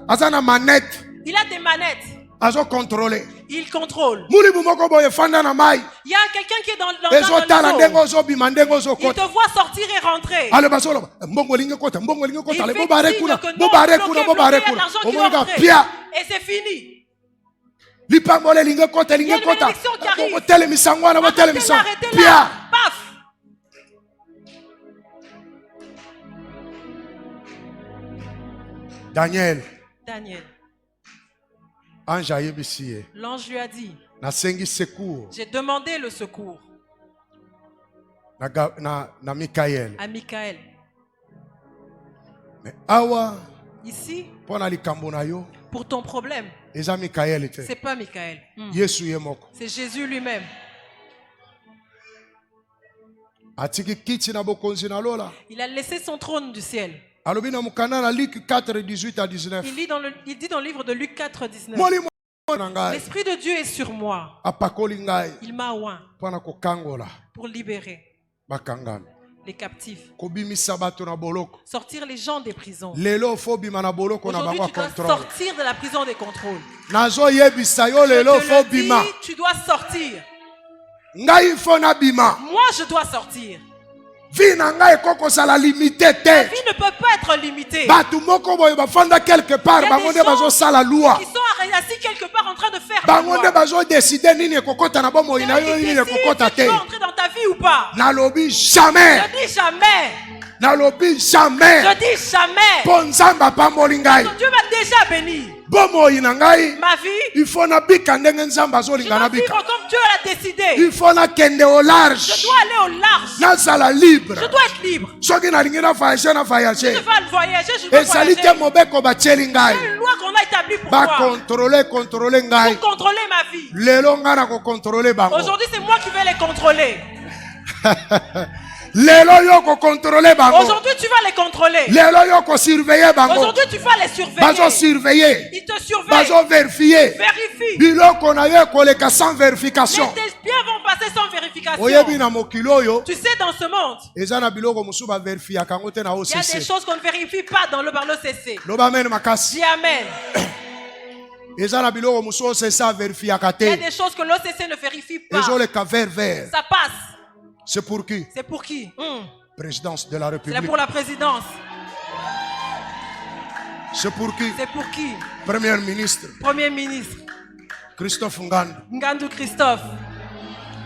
aza na manete Il a des manettes. azokontrole Il contrôle. mulimu moko boye efanda na mai Il y a quelqu'un qui est dans ezotala ndenge l'eau. ozobima ndenge Il ozokota te voit sortir et rentrer. ale bazoloba mbongo elingi ekota mbongo elingi ekota ale Il fait bobare signe kuna que non, bobare bloqué, kuna bloqué, bobare il y a de kuna l'argent qui va omonika entrer. pia Et c'est fini. lipambolo elingi ekota Il y elingi a une ekota bénédiction qui arrive. botelemisa ngo wana botelemisa Arrêtez là. pia Paf. daniel Daniel, ange ayebisi ye l'ange lui a dit, nasengi secours j'ai demandé le secours na mikael à Michael. me awa Ici, mpo na likambo na yo pour ton problème, eza mikael te c'est pas Michael. yesu ye moko C'est Jésus lui-même. atiki kiti na bokonzi na lola Il a laissé son trône du ciel. alobi na mokanda na Luc 4 18 à 19 Il dit dans le livre de Luc 4, 19. molimo na ngai L'Esprit de Dieu est sur moi. apakoli ngai Il m'a oint mpo na kokangola pour libérer bakangami les captifs, kobimisa bato na boloko sortir les gens des prisons. lelo fo bima na boloko na Aujourd'hui, bango tu ya dois contrôle sortir de la prison des contrôles. nazoyebisa yo Je lelo te fo le dis, bima tu dois sortir. ngai fo nabima Moi, je dois sortir. vi na ngai ekokozala limite La te vie ne peut pas être limitée. bato moko boye bafanda quelque part Il y a bango des nde gens bazosala lwa Ils sont assis quelque part en train de faire la bango loi. nde bazodeside nini ekokota na bomoi na yo Tu nini décides ekokota si tu te veux entrer dans ta vie ou pas. nalobi jamais Je dis jamais. nalobi jamais Je dis jamais. mpo nzambe apamboli ngai Dieu m'a déjà béni. bomoi na ngai Ma vie, il faut nabika ndenge nzambe je azolinga dois vivre nabika comme Dieu l'a décidé. il faut nakende au Je large dois aller au large. nazala libre Je dois être libre. soki nalingi na voyage na Je voyage veux voyager, je veux ezali voyager. te mobeko batieli C'est ngai une loi qu'on a établie pour moi. bakontrole ngai Pour contrôler ma vie. lelo ngai na kokontrole bango Aujourd'hui, c'est moi qui vais les contrôler. lelo yo kokontrole bango Aujourd'hui, tu vas les contrôler. lelo yo kosurveille bango Aujourd'hui, tu vas les surveiller. bazosurveille Ils te surveillent. bazoverifie Vérifie. biloko na yo ekoleka sans vérification Les biens vont passer sans vérification. oyebi na mokili oyo Tu sais, dans ce monde, eza na biloko mosusu baverifiaka yango te na il y a des occ choses qu'on ne vérifie pas dans le CC. loba mene makasi Dis Amen. eza na biloko mosusu occ averifiaka Il y a te des choses que l'OCC ne vérifie pas. ezoleka vert Ça passe. c'est pour qui C'est pour qui? présidence de la C'est république pour la présidence. c'est pour qui C'est pour qui? premier ministre Premier ministre. Christophe Nganda Ngandou Christophe.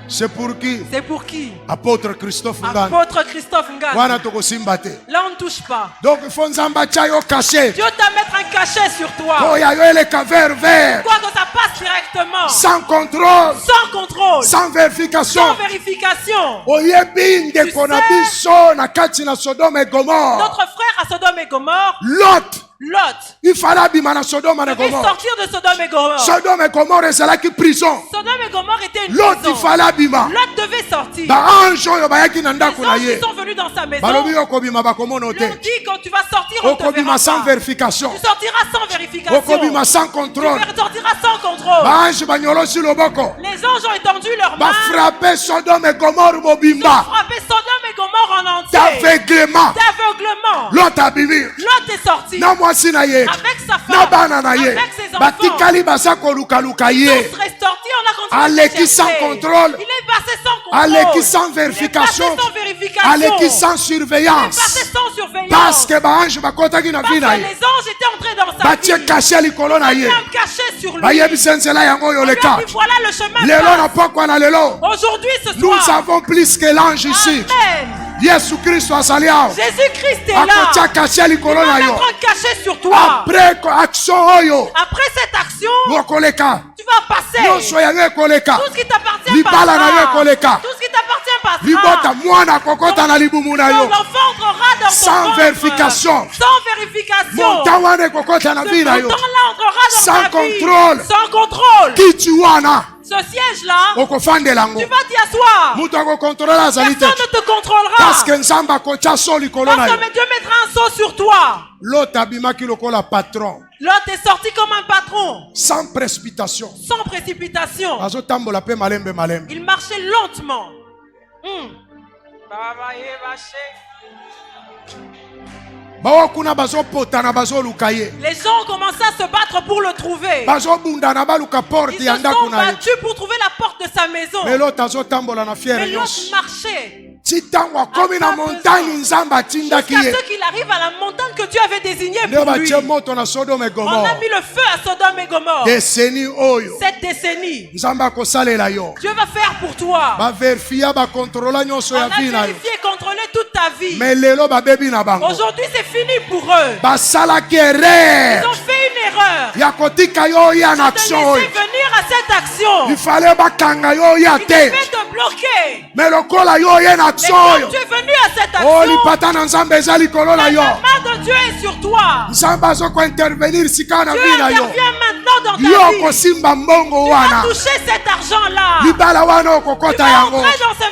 C'est pour qui? C'est pour qui? Apôtre Christophe Ngana. Apôtre Christophe Ngana. Wana tokosimba te. Là, on ne touche pas. Donc il faut nzamba tia yo caché. Dieu t'a mettre un cachet sur toi. Oya yo eleka vert. Quoi que ça passe directement. Sans contrôle. Sans contrôle. Sans vérification. Sans vérification. Oyebi ndeko na biso na kati na Sodome et Gomorre. Notre frère à Sodome et Gomorre, Lot. Lot, Il fallait abima na Sodome et devait Gomorre. sortir de Sodome et Gomorre. Sodome et Gomorre ezalaki prison. Sodome et Gomorre était une Lot il prison. fallait abima. Lot devait sortir. Ba ange oyo bayaki na Les ndako na anges ye. qui sont venus dans sa maison, Balobi okobima bakomona lui ont te. dit quand tu vas sortir, on te Okobima verra sans pas. vérification. Tu sortiras sans vérification. Okobima sans Tu contrôle. sortiras sans contrôle. Ba ange banyolosi loboko. Les anges ont étendu leurs Ba mains. frappé Sodome et Gomorre Ils ont mobimba. frappé Sodome et Gomorre en entier. D'aveuglement. D'aveuglement. Lot abimi. Lot est sorti. Na mwasi na ye. Avec sa Na femme. bana na ye. Avec ses enfants. Batikali baza kolukaluka Ils ye. serait sorti, on a continué Aleki de sans chercher. contrôle. Il est passé sans contrôle. Aleki sans Il est vérification. passé sans vérification. Aleki sans Il est passé surveillance. sans surveillance. Parce que ba ange bakotaki na Parce vie que na les ye. anges étaient entrés dans sa Batie vie. caché likolo na Il y ye. a un cachet sur lui. Bayebisa nzela yango oyo On lui a leka. dit, voilà le chemin. Lelo passe. na pokwa na lelo. Aujourd'hui, ce Nous soir. avons plus que l'ange ici. Amen. Yesu Christ azali awa. Jésus-Christ est là. Akotia caché Il likolo va na yo. mettre un cachet sur toi. Après action oyo. Après cette action, Okoleka. tu vas passer. Nyonso yango ekoleka. Tout ce qui t'appartient Libala na yo passera. ekoleka. Tout ce qui t'appartient passera. Libota mwana kokota na libumu na yo. L'enfant entrera dans ton Sans ventre. vérification. Sans vérification. Monta wana ekokota na vie na Ce yo. montant-là entrera dans Sans ta vie. contrôle. Sans contrôle. Kiti wana Ce siège-là, okofandela yango. tu vas t'y asseoir. Mutu akokontrola azali te. Personne ne te contrôlera. Parce que nzambe akotia so likolo na Parce yo. que Dieu mettra un sceau sur toi. Lot abimaki lokola patron. Lot est sorti comme un patron, Sans précipitation. sans précipitation. Azotambola pe malembe malembe. Il marchait lentement. Bawakuna bazopotana bazoluka ye. Les gens ont commencé à se battre pour le trouver. Bazobundana baluka porte Ils ya se ndako sont na ye. battus pour trouver la porte de sa maison. Mais Lot azotambola na fiere Mais l'autre nyonso. marchait. Ti ntango akomi na montagne nzambe atindaki Jusqu'à ye. ce qu'il arrive à la montagne que Dieu avait désignée Nde pour lui. batie moto na Sodome et On a Gomorre. mis le feu à Sodome et Gomorre. Deseni oyo. Cette décennie, Nzambe akosalela yo. Dieu va faire pour toi. Baverifia bakontrola nyonso On ya a vie na yo. vérifié et contrôlé toute ta vie. Mais lelo babebi na bango. Aujourd'hui, c'est fini pour eux. Basalaki Ils erreur ont fait une erreur. ya kotika yo oya na De action laisser oyo. venir à cette action. Il fallait bakanga yo oya Il te. devait te bloquer. Mais lokola yo oye na Mais action quand oyo. tu es venu à cette Oh action, lipata na nzambe eza likolo na la yo. main de Dieu est sur toi. Nzambe azokointervenir sika na Dieu vie na yo. intervient maintenant dans ta Yo vie. kosimba mbongo Tu vas wana. toucher cet argent-là. Libala wana Tu okokota vas yango. entrer dans ce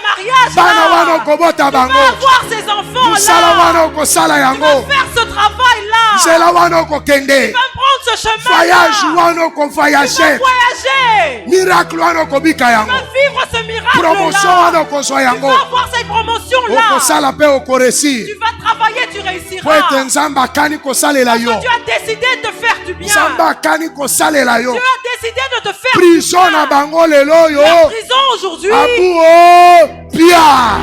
Bana wana mariage-là. okobota Tu vas bango. avoir ces Mosala enfants-là. wana okosala Tu vas yango. faire ce travail-là. Nzela wana Tu okokende. vas prendre ce Voyage chemin-là. wana Tu vas okovoyage. voyager. Miracle wana okobika Tu yango. vas vivre ce Promotion miracle-là. wana okozwa Tu yango. vas avoir cette promotion-là. Okosala pe okoresir. Tu vas travailler, tu Po réussiras. ete nzambe akani kosalela yo. Parce que Dieu a décidé de te faire du bien. Nzambe akani kosalela yo. Dieu a décidé de te faire du Prison na bien. bango lelo yo. La prison aujourd'hui, Abu o pia.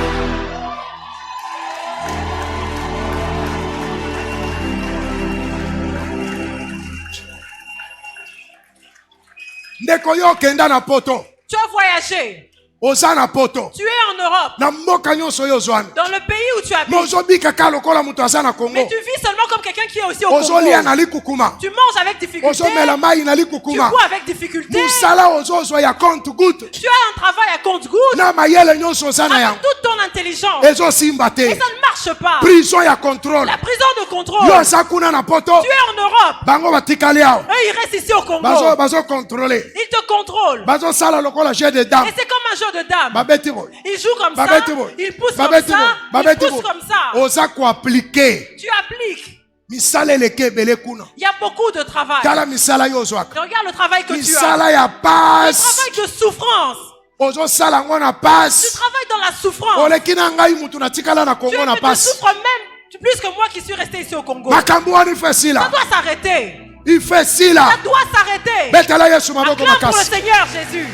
Ndeko yo kenda na poto. tu as voyagé. Oza na poto. Tu es en Europe. Na mboka nyonso yo ozwana. Dans le pays où tu habites. Mais ozobika ka lokola mutu aza na Congo. Mais tu vis seulement comme quelqu'un qui est aussi au Congo. Ozolia na likukuma. Tu manges avec difficulté. Ozomela mai na Tu likukuma. bois avec difficulté. Musala ozozwa ya compte goutte. Tu as un travail à compte-gouttes. Na mayele nyonso oza na Avec yango. toute ton intelligence. Ezosimba te. Et ça ne marche pas. Prison ya contrôle. La prison de contrôle. Yo aza kuna na poto. Tu es en Europe. Bango batikali awa. Eux, ils restent ici au Congo. Bazo contrôler. Ils te contrôlent. Bazosala lokola jeu de dames. Et c'est comme un jeu de dames. Babeti boy. Ils jouent comme ça. Babeti boy. Ils poussent comme Babeti boy. ça. Ils Babeti poussent boy. comme ça. Oza ko appliquer. Tu appliques. Misala eleke ebele kuna. Il y a beaucoup de travail. Tala misala yo ozwaka. Regarde le travail que tu as. Misala ya Le passe. travail de souffrance. Ozosala yango na Tu passe. travailles dans la souffrance. Oleki na ngai mutu natikala na Tu, Congo na tu passe. souffres même plus que moi qui suis resté ici au Congo. Makambo wana ife Ça sila. doit s'arrêter. Ife sila. Ça doit s'arrêter. Betela Yesu maboko Acclame pour le makasi. Seigneur Jésus.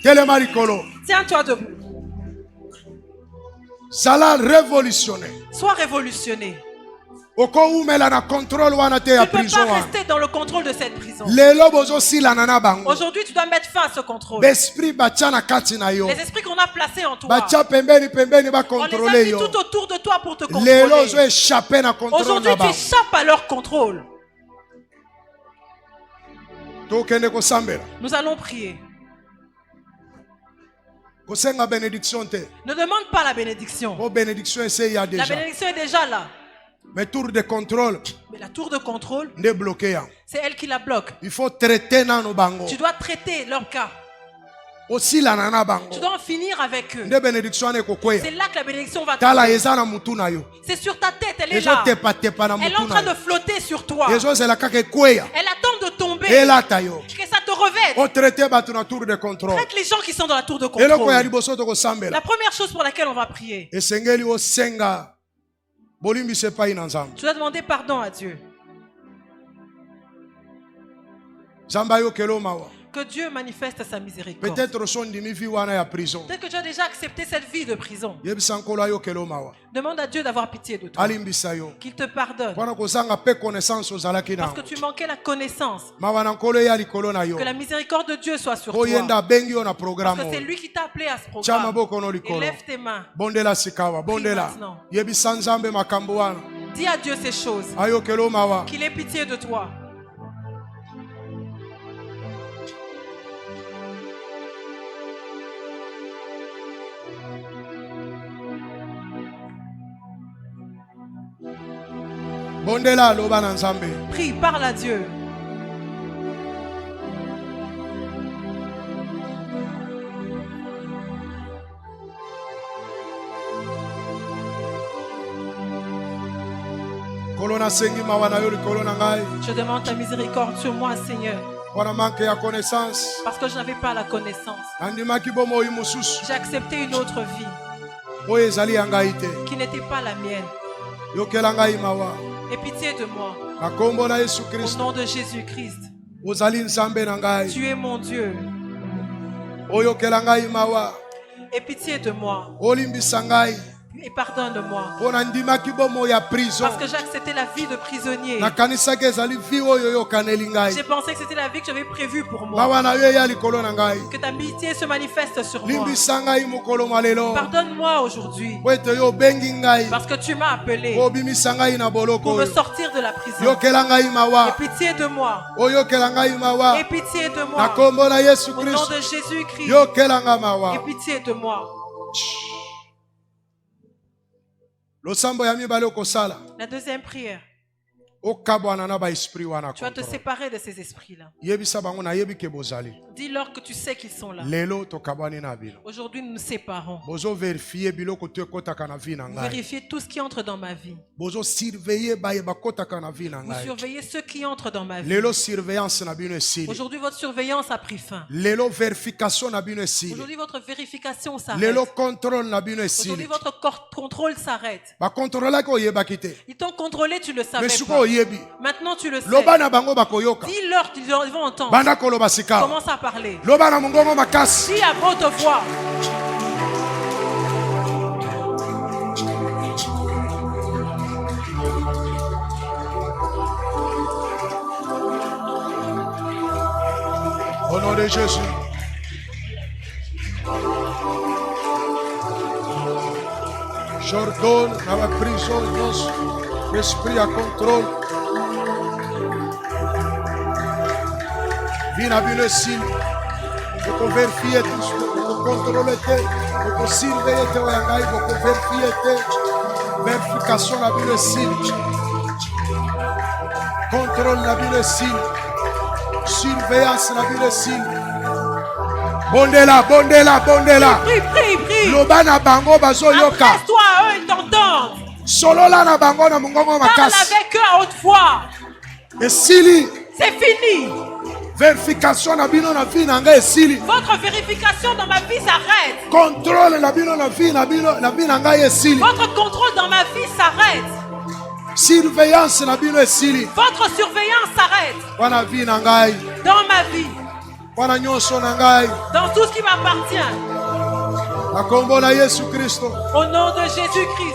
Telema likolo. Tiens-toi debout. Zala révolutionnaire. Sois révolutionné. okoumela na contrôle wana te Tu ya ne peux prison pas wana. rester dans le contrôle de cette prison. Lelo bozosilana na bango. Aujourd'hui, tu dois mettre fin à ce contrôle. Besprit batia na kati na yo. Les esprits qu'on a placés en toi, Batia pembeni pembeni ba on les a contrôler mis yo. tout autour de toi pour te Lelo contrôler. ozo échapper na contrôle Aujourd'hui, na tu bango. échappes à leur contrôle. Tokende kosambela. Nous allons prier. Kosenga bénédiction te. Ne demande pas la bénédiction. Oh, bénédiction essaye ya La déjà. bénédiction est déjà là. Mais tour de contrôle, Mais la tour de contrôle, nde bloqué ya. c'est elle qui la bloque. Il faut traiter nano bango. Tu dois traiter leur cas. Aussi la nana bango. Tu dois en finir avec eux. Nde bénédiction ne C'est kokweya. là que la bénédiction va Tala tomber. eza na mutu na yo. C'est sur ta tête, elle est Ezo là. tepa tepa na Elle est en mutu train na de yo. flotter sur toi. Ezo zela kaka ekweya. Elle attend de tomber. Elata yo. Que ça te revête. O traiter batu na tour de contrôle. Traite les gens qui sont dans la tour de Eloko ya contrôle. liboso to kosambela. La première chose pour laquelle on va prier, Esengeli osenga bolimbisa epai na Nzambe. tu dois demander pardon à Dieu. Nzambe ayokela mawa. Que Dieu manifeste sa miséricorde. Peut-être osondimi vi wana ya prison. Peut-être que tu as déjà accepté cette vie de prison. Yebisa nkolo ayokela mawa. Demande à Dieu d'avoir pitié de toi. Alimbisa yo. Qu'il te pardonne. Wana kozanga pe connaissance ozalaki na. Parce que tu manquais la connaissance. Mawa na nkolo ya likolo na yo. Que la miséricorde de Dieu soit sur toi. Oyenda bengi yo na Parce programme. que c'est lui qui t'a appelé à ce Tia programme. maboko no likolo. Élève tes mains. Bondela sikawa, bondela. maintenant. Yebisa Nzambe makambo wana. Dis à Dieu ces choses. Ayokela mawa. Qu'il ait pitié de toi. Bondela loba na Nzambe. Prie, parle à Dieu. Kolona sengi mawa na yo likolo na ngai. Je demande ta miséricorde sur moi, Seigneur. Wana manque ya connaissance. Parce que je n'avais pas la connaissance. Andimaki bomoi mosusu. J'ai accepté une autre vie Oyo ezali ya ngai te. qui n'était pas la mienne. Yokela ngai mawa. Aie pitié de moi. Na kombo na Yesu Au Kristo. nom de Jésus-Christ. Ozali Nzambe na ngai. Tu es mon Dieu. Oyokela ngai mawa. Aie pitié de moi. Olimbisa ngai. Et pardonne-moi. Pona ndimaki bomoi ya prison. Parce que j'ai accepté la vie de prisonnier. Nakanisaki ezali vi oyo yokaneli ngai. J'ai pensé que c'était la vie que j'avais prévue pour moi. Mawa na yo eya likolo na ngai. Que ta pitié se manifeste sur moi. Limbisa ngai mokolo mwa lelo. Pardonne-moi aujourd'hui. Po ete yo obengi ngai. Parce que tu m'as appelé Obimisa ngai na boloko pour me oyo. sortir de la prison. Yokela ngai Aie mawa. pitié de moi. Oyokela ngai mawa. Aie pitié de Na moi. kombo na Yesu Au nom Kristo. de Jésus-Christ. Yokela nga mawa. Aie pitié de moi. Losambo ya mibale okosala. La deuxième prière. Okabwana na ba esprit wana. Tu vas te contrôle. séparer de ces esprits-là. Yebisa bango na yebi ke bozali. Dis-leur que tu sais qu'ils sont là. Lelo tokabwani na bino. Aujourd'hui, nous nous séparons. Bozo vérifier biloko to ekotaka na vie na ngai. Vérifiez tout ce qui entre dans ma vie. Bozo surveiller baye bakotaka na vie na Vous ngai. surveillez ceux qui entrent dans ma vie. Lelo surveillance na bino esili. Aujourd'hui, votre surveillance a pris fin. Lelo verification na bino esili. Aujourd'hui, votre vérification s'arrête. Lelo contrôle na bino Aujourd'hui, esili. votre contrôle s'arrête. Ba contrôler ko yebaki te. Ils t'ont contrôlé, tu le savais Mais suko pas. oyebi. Maintenant, tu le sais. Loba na bango bakoyoka. Dis-leur qu'ils vont entendre. Banda koloba sika. Commence à parler. Loba na mongongo makasi. Dis à haute voix. Au nom de Jésus. J'ordonne dans la prison notre esprit à contrôle. Vina bino esili. Boko vérifier tout, boko contrôler te, boko surveiller te oyangai, boko vérifier te. Vérification na bino esili. Contrôle na bino esili. Surveillance na bino esili. Bondela, bondela, bondela. Prie, prie, prie. Loba na bango bazoyoka. Adresse-toi à eux, ils t'entendent. Solola na bango na mongongo Parle makasi. avec eux à haute voix. Esili. C'est fini. Vérification na bino na vie na ngai esili. Votre vérification dans ma vie s'arrête. Contrôle na bino na vie na vie na ngai esili. Votre contrôle dans ma vie s'arrête. Surveillance na bino esili. Votre surveillance s'arrête. Wana vie na ngai. Dans ma vie. Wana nyonso na ngai. Dans tout ce qui m'appartient. Na kombo na Yesu Kristo. Au nom de Jésus-Christ.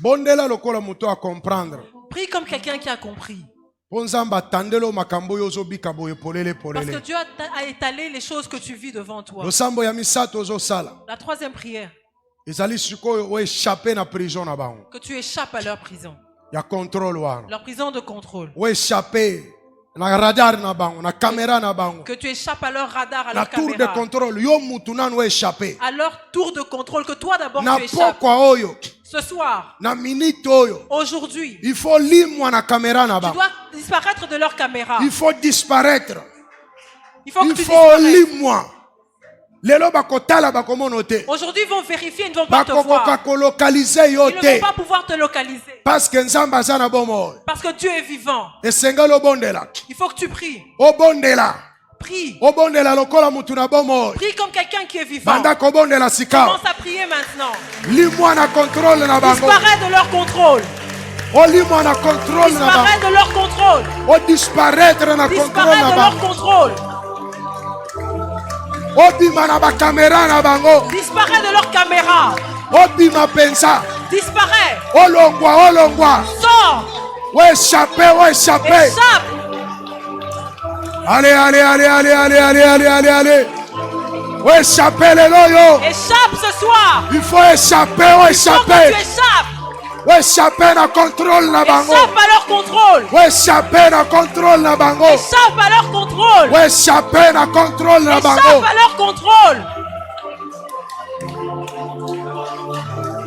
bondela lokola moto a comprendre. Prie comme quelqu'un qui a compris. Po nzambe atandela makambo oyo ozobika boye polele Parce que polele. Dieu a étalé les choses que tu vis devant toi. Losambo ya misato ozosala. La troisième prière, Ezali sikoyo oéchappe na prison na bango. que tu échappes à leur prison. Ya contrôle wana. Leur prison de contrôle. Oéchappe na radar na bango, na caméra na bango. Que tu échappes à leur radar, à Na leur tour de caméra. contrôle yo mutu nanu oéchappe. À leur tour de contrôle, que toi d'abord Na tu échappes. pokwa oyo, Ce soir, na minute oyo. aujourd'hui, Il faut limwa na caméra na tu bango. dois disparaître de leur caméra. Il faut disparaître. Il faut que Il tu faut disparaisses. limwa. Lelo bakotala bakomono te. Aujourd'hui, ils vont vérifier, ils ne vont pas te Bakokoka voir. kolokalize yo Ils ne te. vont pas pouvoir te localiser. Parce que nzambe aza na bomo. Parce que Dieu est vivant. Esengeli obondela. Il faut que tu pries. Obondela. Prie. Obondela lokola mutu na bomo. Prie comme quelqu'un qui est vivant. Banda kobondela sika. Commence à prier maintenant. Limwa na contrôle na bango. Disparais de leur contrôle. O limwa na contrôle na bango. Disparais de leur contrôle. O disparaître na contrôle Disparais na de leur bango. contrôle. Obima na ba caméra na bango. Disparais de leur caméra. Obima pensa. Disparais. Olongwa olongwa. Sors. Échappe. Échappe. Allez, allez, allez, allez, allez, allez, allez, allez, allez. Échappez les loyaux. Échappe ce soir. Il faut échapper, Il faut que tu échapper. échappes. Échapper na contrôle na bango. Échappe à leur contrôle. Échapper na contrôle na bango. Échappe à leur contrôle. Échapper na contrôle na bango. Échappe à leur contrôle.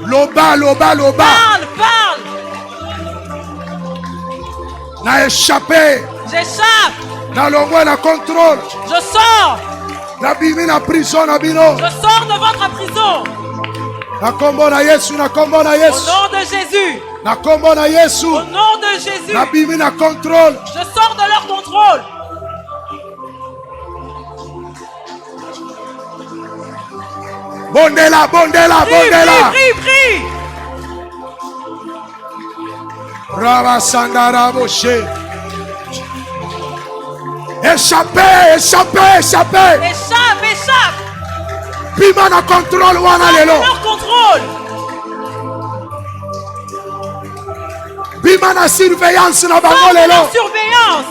Loba, loba, loba. Parle. Na échappé. J'échappe. Na longwe na contrôle. Je sors. Na bimi na prison na bino. Je sors de votre prison. Na kombo na Yesu, na kombo na Au Yesu. nom de Jésus. Na kombo na Yesu. Au nom de Jésus. Na bimi na contrôle. Je sors de leur contrôle. Bondela, bondela, bondela. Prie. Rabasandara Boshe. Échappez. Échappe. Bima na contrôle wana Sors de lelo. leur contrôle. Bima na surveillance na Sors bango de lelo. leur surveillance.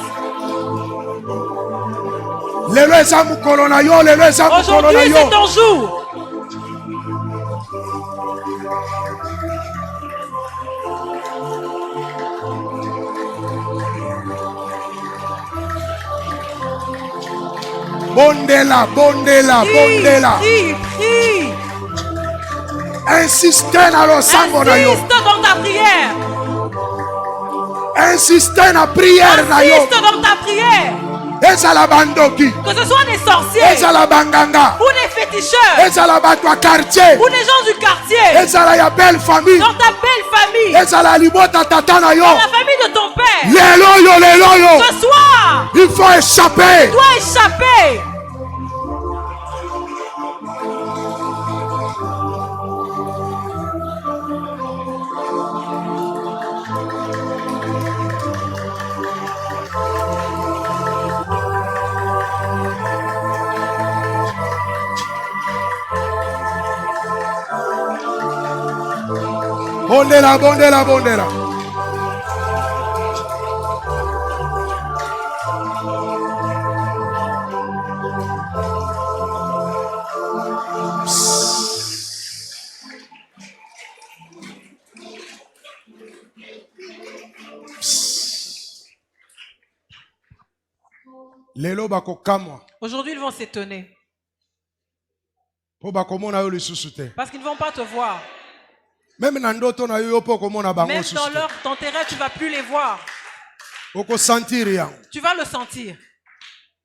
Lelo eza mukolo na yo, lelo eza mukolo na Aujourd'hui, c'est yo. ton jour. Bondela. Prie. Insistez na losambo na yo. Insiste dans ta prière. Insistez na prière na yo. Insiste dans ta prière. Ezala bandoki. Que ce soit des sorciers Ezala banganga. ou des féticheurs Ezala bato ya quartier. ou des gens du quartier. Ezala ya belle famille. Dans ta belle famille. Ezala libota tata na yo. Dans la famille de ton père. Lelo yo. Ce soir, Il faut échapper. tu dois échapper. Bondela. Lelo bakokamwa. Aujourd'hui, ils vont s'étonner Po bakomona yo lisusu te. parce qu'ils ne vont pas te voir. Même na ndoto na yo po komona bango Même susu dans te. ton terrain, tu ne vas plus les voir. Oko sentir yango. Tu vas le sentir.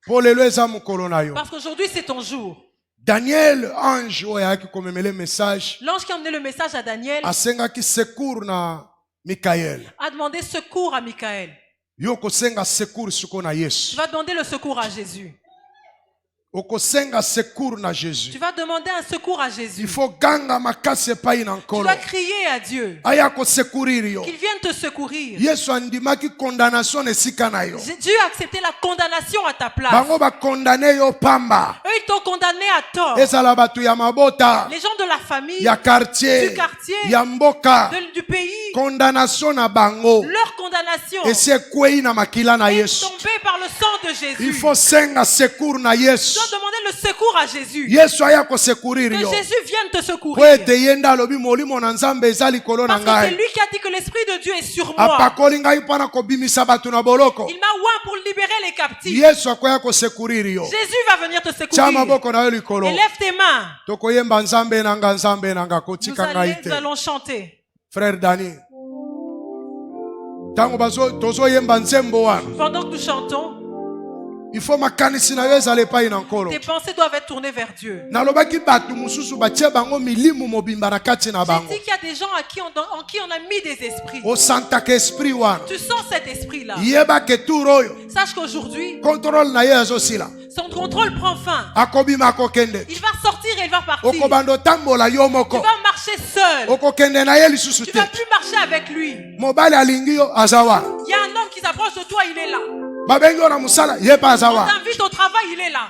Po lelo eza mokolo na yo. Parce qu'aujourd'hui, c'est ton jour. Daniel, ange oyo ayaki komemele message, L'ange qui a emmené le message à Daniel asengaki secours na Mikael. a demandé secours à Michaël. Yo kosenga secours suko na Tu Yesu. vas demander le secours à Jésus. okosenga secours na Jésus. Tu vas demander un secours à Jésus. Il faut ganga makasi epai na Tu nkolo. dois crier à Dieu Aya kosecourir yo. qu'il vienne te secourir. Yesu andimaki condamnation na esika na yo. Dieu a accepté la condamnation à ta place. Bango ba condamné yo pamba. Eux, ils t'ont condamné à tort. Ezala batu ya mabota, Les gens de la famille, ya quartier, du quartier, ya mboka. du pays, Condamnation na bango. leur condamnation Ese kwei na makila na est Yesu. tombée par le sang de Jésus. Il faut senga secours na Tu Yesu. dois demander le secours à Jésus. Yesu aya kosecourir Que yo. Jésus vienne te Po secourir. ete yenda alobi molimo na Nzambe eza likolo na Parce que c'est ngai. lui qui a dit que l'Esprit de Dieu est sur moi. Apakoli ngai mpona kobimisa batu na boloko. Il m'a oint pour libérer les captifs. Yesu akoya kosecourir yo. Jésus va venir te Tia secourir. maboko na yo likolo. Élève tes mains. Tokoyemba Nzambe nanga Nous, kotika ngai te. nous allons chanter. Frère Dani. Tango tozoyemba nzembo wana. Pendant que nous chantons, Il faut makanisi na yo ezala epai na nkolo. tes pensées doivent être tournées vers Dieu. Nalobaki batu mususu batie bango milimu mobimba na kati na J'ai bango. dit qu'il y a des gens en qui on a mis des esprits. Osantaka esprit wana. Tu sens cet esprit-là. Yebake tour oyo. Sache qu'aujourd'hui, Contrôle na ye azosila. son contrôle prend fin. Akobima akokende. Il va sortir et il va partir. Tu Okobando tambola yo moko. vas marcher seul. Okokende na ye lisusu Tu te. ne vas plus marcher avec lui. Mobali alingi yo azawa. Il y a un homme qui s'approche de toi, il est là. Babengi yo na musala ye pa On azawa. t'invite au travail, il est là.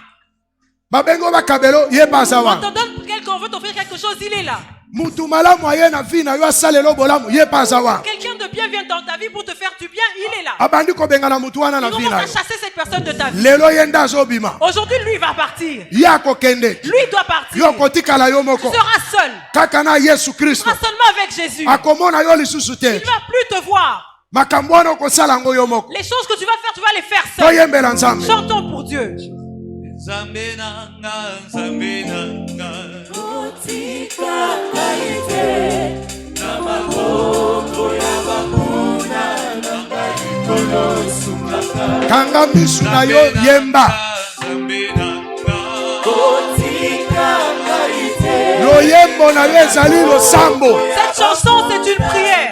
Babengi yo bakabelo ye pa On azawa. te donne quelqu'un, on veut t'offrir quelque chose, il est là. Mutu malamu aye na vi na yo asalelo bolamu ye pa azawa. Quelqu'un de bien vient dans ta vie pour te faire du bien, il est là. Abandi kobenga na mutu wana na Il vi commence na à yo. chasser cette personne de ta vie. Lelo yenda azobima. Aujourd'hui, lui va partir. Ye akokende. Lui doit partir. Yo kotikala yo Tu moko. seras seul. Kaka na Yesu Tu Kristo. seras seulement avec Jésus. Akomona yo lisusu te. Il ne va plus te voir. Makambo wana okosala ngo yo moko. Les choses que tu vas faire, tu vas les faire seul. Toyembela Nzambe. Chantons pour Dieu. Nzambe nanga, Nzambe nanga. Kanga misu na yo yemba. Nzambe nanga. Loyembo na yo ezali losambo. Cette chanson, c'est une prière.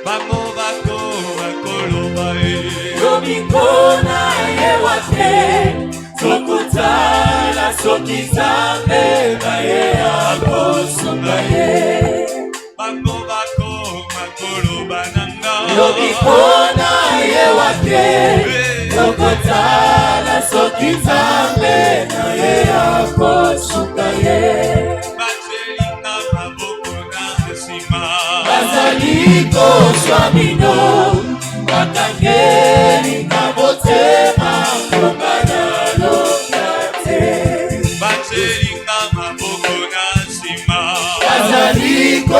Bango bako bakoloba e. Bango bako bakoloba nanga. Batelinga maboko na nsima. Batelinga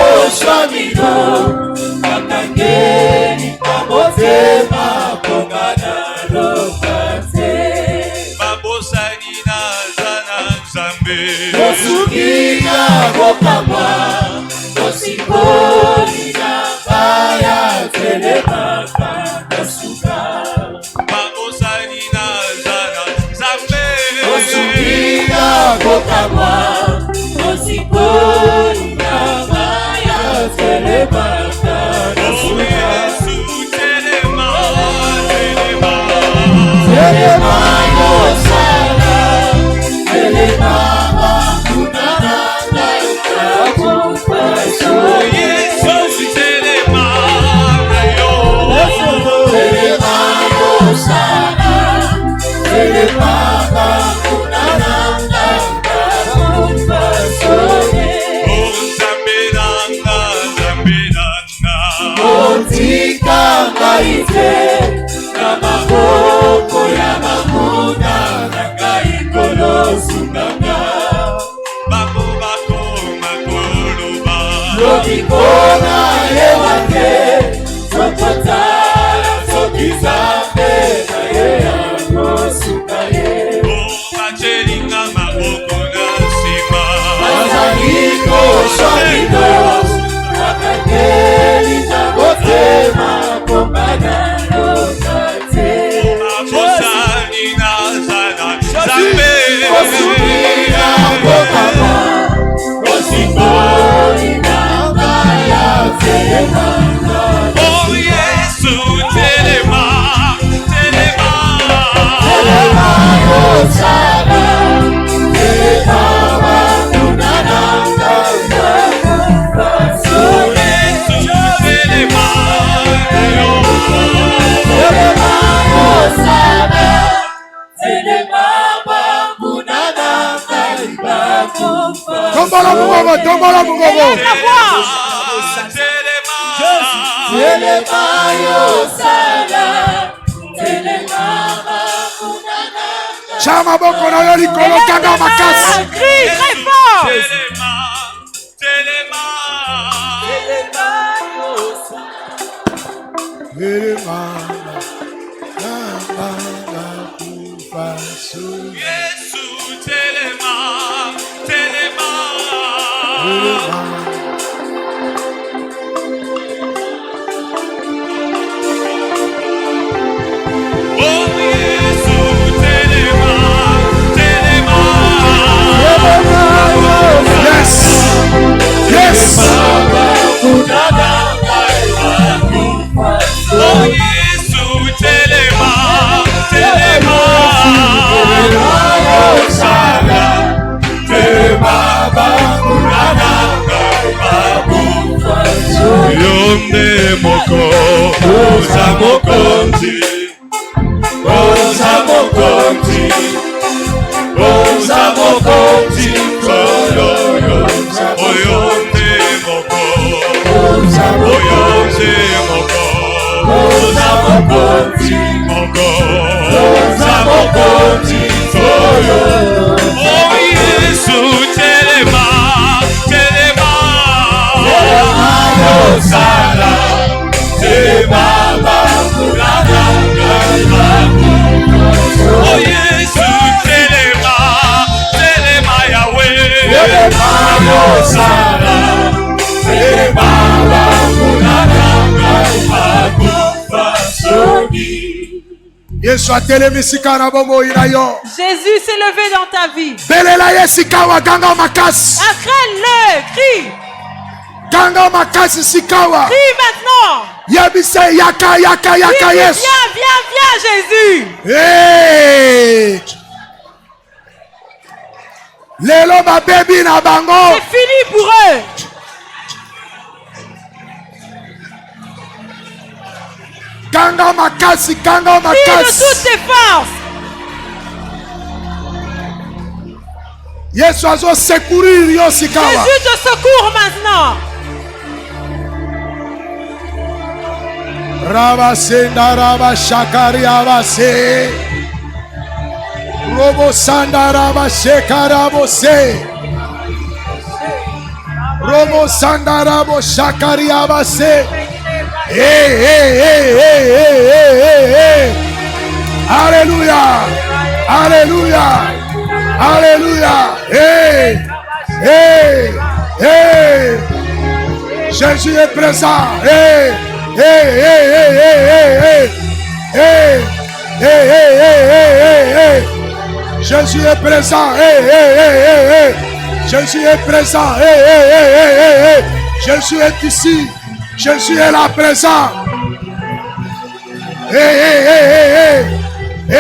maboko na nsima. Babosani naza na Nzambe. Babosani naza na Nzambe. Oh Yesu telema, Oh Yesu telema na yo. Oh Nzambe nanga, Nzambe nanga. Bako bako makoloba. Oh batelinga maboko na nsima. Tombola Mungobo, Tombola Mungobo. Élève la voix. Chama boko na yo likolo kanga makasi. Crie très fort. Yes. Yonde moko, oza mokonzi, oza mokonzi, oza mokonzi, oyonde moko, oyonde moko, oza mokonzi, moko, oza mokonzi, oyonde. Oh Yesu, telema, telema, Osala, telema, bakulana, oh Yesu, telema, telema Yahweh, telema, Osala, telema, bakulana, bakufasoni. Yesu atelemisi na bomoi na yo. Jésus s'est levé dans ta vie. Belela yesikawa ganga makasi. Acclame-le, crie. Ganga makasi sikawa. Crie maintenant. Yabise yaka yaka yaka Yesu. Viens Jésus. Hey! Lelo babebi na bango. C'est fini pour eux. Ganga makasi, ganga Crie de makasi. toutes tes forces. Yesu azo secourir yo sikawa. Jésus te secourt maintenant. Raba senda raba shakari abase. Robo sanda raba shekarabo se. Robo sanda rabo shakari abase. Hey. Alléluia. Alléluia. Alléluia. Hey. Jésus est présent. Hey. Jésus est présent. Jésus est présent. Jésus est ici. Jésus est là présent.